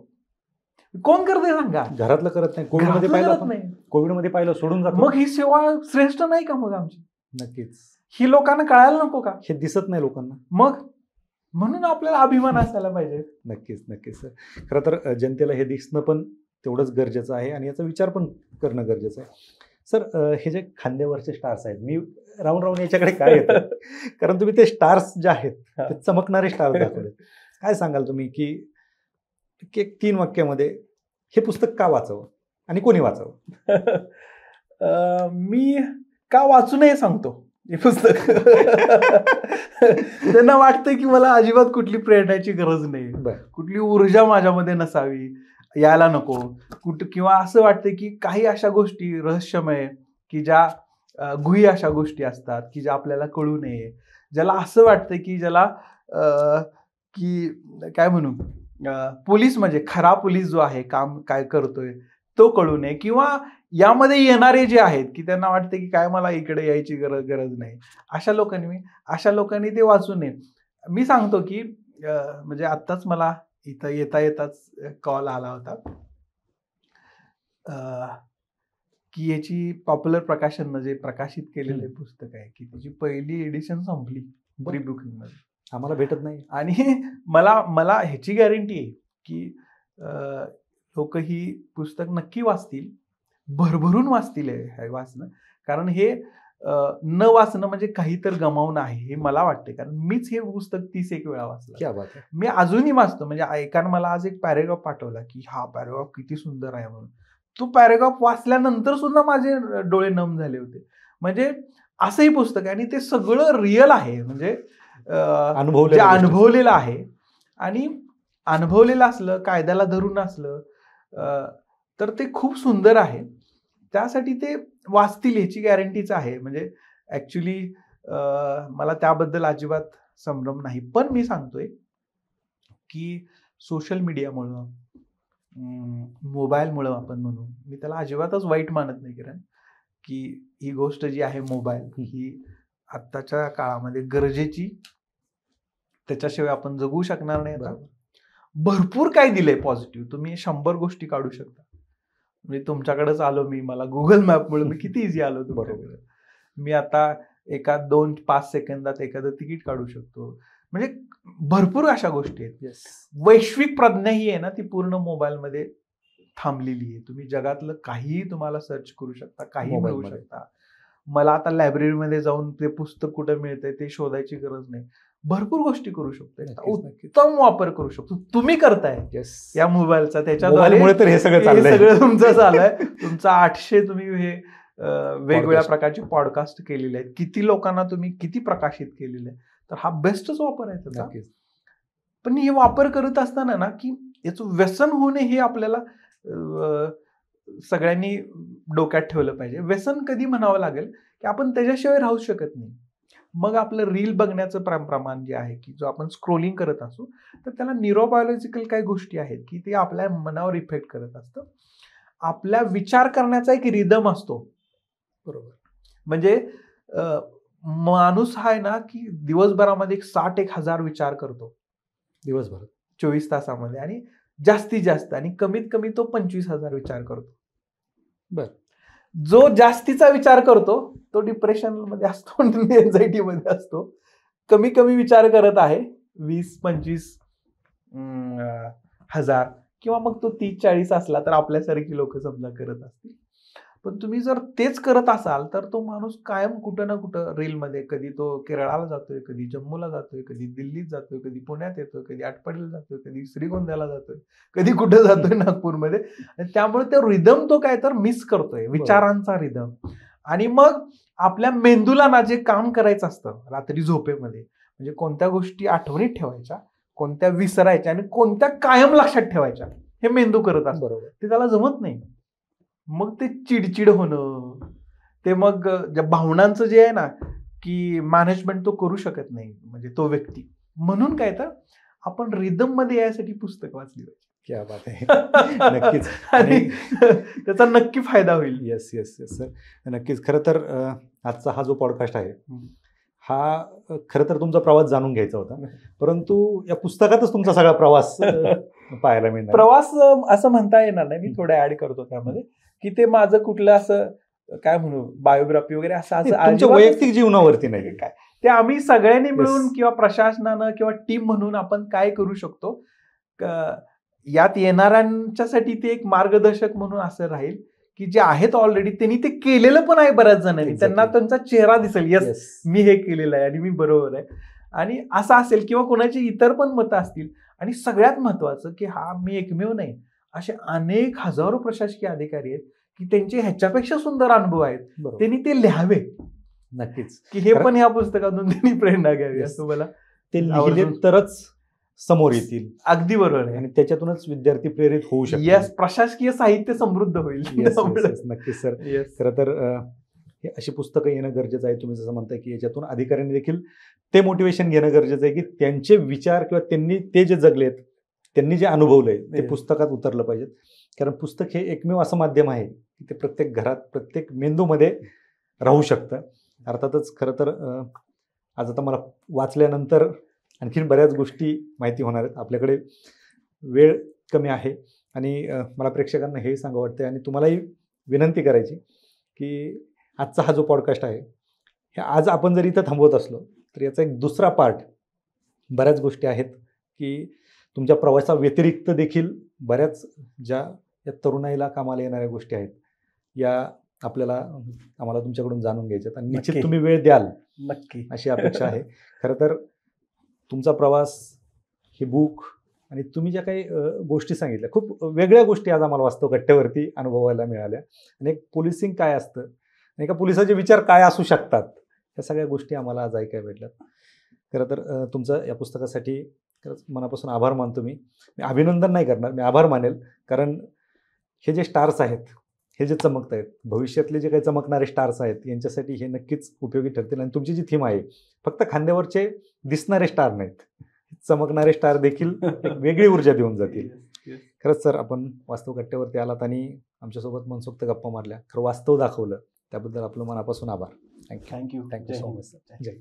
Speaker 1: कोण करतंय सांगा?
Speaker 2: घरातलं करत नाही. कोविडमध्ये पाहिलं सोडून जातो.
Speaker 1: मग ही सेवा श्रेष्ठ नाही का मग आमची?
Speaker 2: नक्कीच.
Speaker 1: ही लोकांना कळायला नको का?
Speaker 2: हे दिसत नाही लोकांना.
Speaker 1: मग म्हणून आपल्याला अभिमान असायला पाहिजे.
Speaker 2: नक्कीच नक्कीच सर. खरं तर जनतेला हे दिसणं पण तेवढंच गरजेचं आहे आणि याचा विचार पण करणं गरजेचं आहे. सर, हे जे खांद्यावरचे स्टार्स आहेत, मी राऊंड याच्याकडे काय येतं, कारण तुम्ही ते स्टार्स जे आहेत ते चमकणारे स्टार्स दाखवले. काय सांगाल तुम्ही की 3 वाक्यामध्ये हे पुस्तक का वाचावं आणि कोणी वाचावं?
Speaker 1: मी का वाचू नये सांगतो हे पुस्तक. त्यांना वाटतं की मला अजिबात कुठली प्रेरणाची गरज नाही, कुठली ऊर्जा माझ्यामध्ये नसावी, यायला नको किंवा असं वाटतं की काही अशा गोष्टी रहस्यमय की ज्या गुही अशा गोष्टी असतात की ज्या आपल्याला कळू नये, ज्याला असं वाटतं की ज्याला की काय म्हणू, पोलीस म्हणजे खरा पोलीस जो आहे काम काय करतोय तो कळू नये, किंवा यामध्ये येणारे जे आहेत की त्यांना वाटतं की काय मला इकडे यायची गरज नाही, अशा लोकांनी ते वाचू नये. मी सांगतो की म्हणजे आत्ताच मला इथं येताच कॉल आला होता की याची पॉप्युलर प्रकाशननं जे प्रकाशित केलेलं पुस्तक आहे की त्याची पहिली एडिशन संपली प्री बुकिंग मध्ये, आम्हाला भेटत नाही. आणि मला ह्याची गॅरंटी आहे की लोक ही पुस्तक नक्की वाचतील, भरभरून वाचतील हे वाचणं. कारण हे न वाचणं म्हणजे काही तर गमावणं आहे हे मला वाटते. कारण मीच हे पुस्तक 31 वेळा वाचलं.
Speaker 2: क्या बात आहे.
Speaker 1: मी अजूनही वाचतो. म्हणजे एकानं मला आज एक पॅरेग्राफ पाठवला की हा पॅरेग्राफ किती सुंदर आहे म्हणून. तो पॅरेग्राफ वाचल्यानंतर सुद्धा माझे डोळे नम झाले होते. म्हणजे असंही पुस्तक आहे आणि ते सगळं रिअल आहे. म्हणजे जे अनुभवलेलं आहे. आणि अनुभवलेलं असलं, कायद्याला धरून असलं तर ते खूप सुंदर आहे. त्यासाठी ते वाचतील याची गॅरंटीच आहे. म्हणजे ऍक्च्युली मला त्याबद्दल अजिबात संभ्रम नाही. पण मी सांगतोय की सोशल मीडियामुळं, मोबाईलमुळं आपण म्हणू, मी त्याला अजिबातच वाईट मानत नाही किरण, की ही गोष्ट जी आहे मोबाईल ही आत्ताच्या काळामध्ये गरजेची, त्याच्याशिवाय आपण जगू शकणार नाही. आता भरपूर काय दिलंय पॉझिटिव्ह. तुम्ही 100 गोष्टी काढू शकता. म्हणजे तुमच्याकडेच आलो मी, मला गुगल मॅपमुळे मी किती इझी आलो तुमच्याकडे. मी आता एका 2-5 सेकंदात एखादं तिकीट काढू शकतो. म्हणजे भरपूर अशा गोष्टी आहेत. वैश्विक प्रज्ञा ही आहे ना, ती पूर्ण मोबाईलमध्ये थांबलेली आहे. तुम्ही जगातलं काहीही तुम्हाला सर्च करू शकता, काही मिळवू शकता. मला आता लायब्ररीमध्ये जाऊन ते पुस्तक कुठं मिळतंय ते शोधायची गरज नाही. भरपूर गोष्टी करू शकतो. उत्तम वापर करू शकतो. तुम्ही करताय या मोबाईलचा. त्याच्याद्वारे
Speaker 2: तर हे सगळं
Speaker 1: तुमचं चाललंय. तुमचं 800 तुम्ही हे वेगवेगळ्या प्रकारचे पॉडकास्ट केलेले आहेत. किती लोकांना तुम्ही किती प्रकाशित केलेले आहे. तर हा बेस्टच वापर आहे त्याचा. पण हे वापर करत असताना ना, की याचं व्यसन होणे हे आपल्याला सगळ्यांनी डोक्यात ठेवलं पाहिजे. व्यसन कधी म्हणावं लागेल की आपण त्याच्याशिवाय राहू शकत नाही. मग आपलं रील बघण्याचं प्रमाण जे आहे, की जो आपण स्क्रोलिंग करत असू, तर त्याला न्यूरोबायोलॉजिकल काही गोष्टी आहेत की ते आपल्या मनावर इफेक्ट करत असतं. आपल्या विचार करण्याचा एक रिदम असतो. बरोबर. म्हणजे माणूस हा आहे ना, की दिवसभरामध्ये 60,000 विचार करतो
Speaker 2: दिवसभरात
Speaker 1: 24 तासामध्ये. आणि जास्तीत जास्त आणि कमीत कमी तो 25,000 विचार करतो. बर. जो जास्तीचा विचार करतो तो डिप्रेशन मध्ये असतो, एन्झायटी मध्ये असतो. कमी कमी विचार करत आहे 20-25 हजार किंवा मग तो 30-40 असला तर आपल्यासारखी लोक समजा करत असतील. पण तुम्ही जर तेच करत असाल तर तो माणूस कायम कुठं ना कुठं रीलमध्ये, कधी तो केरळाला जातोय, कधी जम्मूला जातोय, कधी दिल्लीत जातोय, कधी पुण्यात येतोय, कधी आटपाडीला जातोय, कधी श्रीगोंद्याला जातोय, कधी कुठं जातोय नागपूरमध्ये. त्यामुळे तो रिदम तो काय तर मिस करतोय, विचारांचा रिदम. आणि मग आपल्या मेंदूला ना जे काम करायचं असतं रात्री झोपेमध्ये, म्हणजे कोणत्या गोष्टी आठवणीत ठेवायच्या, कोणत्या विसरायच्या आणि कोणत्या कायम लक्षात ठेवायच्या, हे मेंदू करत असतो. बरोबर. ते त्याला जमत नाही. मग ते चिडचिड होणं, ते मग भावनांचं जे आहे ना की मॅनेजमेंट तो करू शकत नाही, म्हणजे तो व्यक्ती. म्हणून काय तर आपण रिदम मध्ये यासाठी पुस्तक वाचली पाहिजे.
Speaker 2: क्या बात आहे. नक्कीच.
Speaker 1: आणि त्याचा नक्की फायदा होईल.
Speaker 2: येस येस येस सर, नक्कीच. खरं तर आजचा हा जो पॉडकास्ट आहे हा खरं तर तुमचा प्रवास जाणून घ्यायचा होता, परंतु या पुस्तकातच तुमचा सगळा प्रवास पाहायला मिळणार.
Speaker 1: प्रवास असं म्हणता येणार नाही, मी थोडं ऍड करतो त्यामध्ये, की ते माझं कुठलं असं काय म्हणू बायोग्राफी वगैरे असं
Speaker 2: वैयक्तिक जीवनावरती नाही.
Speaker 1: काय ते आम्ही सगळ्यांनी मिळून किंवा प्रशासनानं किंवा टीम म्हणून आपण काय करू शकतो, यात येणाऱ्यांच्यासाठी ते एक मार्गदर्शक म्हणून असं राहील की जे आहेत ऑलरेडी त्यांनी ते केलेलं पण आहे बऱ्याच जणांनी. त्यांना त्यांचा चेहरा दिसेल, येस मी हे केलेलं आहे आणि मी बरोबर आहे. आणि असं असेल किंवा कोणाची इतर पण मतं असतील. आणि सगळ्यात महत्वाचं की हा मी एकमेव नाही, असे अनेक हजारो प्रशासकीय अधिकारी आहेत की त्यांचे ह्याच्यापेक्षा सुंदर अनुभव आहेत. त्यांनी ते लिहावे.
Speaker 2: नक्कीच.
Speaker 1: की हे पण ह्या पुस्तकातून त्यांनी प्रेरणा घ्यावी असं मला.
Speaker 2: ते लिहिले तरच समोर येतील.
Speaker 1: अगदी बरोबर आहे.
Speaker 2: आणि त्याच्यातूनच विद्यार्थी प्रेरित होऊ शकतात.
Speaker 1: यस, प्रशासकीय साहित्य समृद्ध होईल.
Speaker 2: नक्कीच सर. खरं तर हे अशी पुस्तकं येणं गरजेचं आहे. तुम्ही जसं म्हणताय की याच्यातून अधिकाऱ्यांनी देखील ते मोटिवेशन घेणं गरजेचं आहे की त्यांचे विचार किंवा त्यांनी ते जे जगलेत, त्यांनी जे अनुभवलंय ते पुस्तकात उतरलं पाहिजेत. कारण पुस्तक हे एकमेव असं माध्यम आहे की ते प्रत्येक घरात, प्रत्येक मेंदूमध्ये राहू शकतं. अर्थातच खरं तर आज आता मला वाचल्यानंतर आणखीन बऱ्याच गोष्टी माहिती होणार आहेत. आपल्याकडे वेळ कमी आहे आणि मला प्रेक्षकांना हेही सांगावं वाटतं आणि तुम्हालाही विनंती करायची की आजचा हा जो पॉडकास्ट आहे, हे आज आपण जर इथं थांबवत असलो तर याचा एक दुसरा पार्ट, बऱ्याच गोष्टी आहेत की तुमच्या प्रवासाव्यतिरिक्त देखील बऱ्याच ज्या या तरुणाईला कामाला येणाऱ्या गोष्टी आहेत या आम्हाला तुमच्याकडून जाणून घ्यायच्यात आणि निश्चित
Speaker 1: नक्की.
Speaker 2: तुम्ही वेळ द्याल
Speaker 1: नक्की.
Speaker 2: अशी अपेक्षा आहे. खरं तर तुमचा प्रवास, हे बुक आणि तुम्ही ज्या काही गोष्टी सांगितल्या, खूप वेगळ्या गोष्टी आज आम्हाला वास्तव कट्ट्यावरती अनुभवायला मिळाल्या. आणि एक पोलिसिंग काय असतं आणि एका पोलिसाचे विचार काय असू शकतात, या सगळ्या गोष्टी आम्हाला आज ऐकायला भेटल्यात. खरं तर तुमचं या पुस्तकासाठी खरंच मनापासून आभार मानतो. मी अभिनंदन नाही करणार, मी आभार मानेल. कारण हे जे स्टार्स आहेत, हे जे चमकत आहेत, भविष्यातले जे काही चमकणारे स्टार्स आहेत, यांच्यासाठी हे नक्कीच उपयोगी ठरतील. आणि तुमची जी थीम आहे, फक्त खांद्यावरचे दिसणारे स्टार नाहीत, चमकणारे स्टार देखील एक वेगळी ऊर्जा देऊन जातील. खरंच सर, आपण वास्तव कट्ट्यावरती आलात आणि आमच्यासोबत मनसोक्त गप्पा मारल्या, खरं वास्तव दाखवलं, त्याबद्दल आपलं मनापासून आभार. Thank you
Speaker 1: thank you.
Speaker 2: So much sir. जय.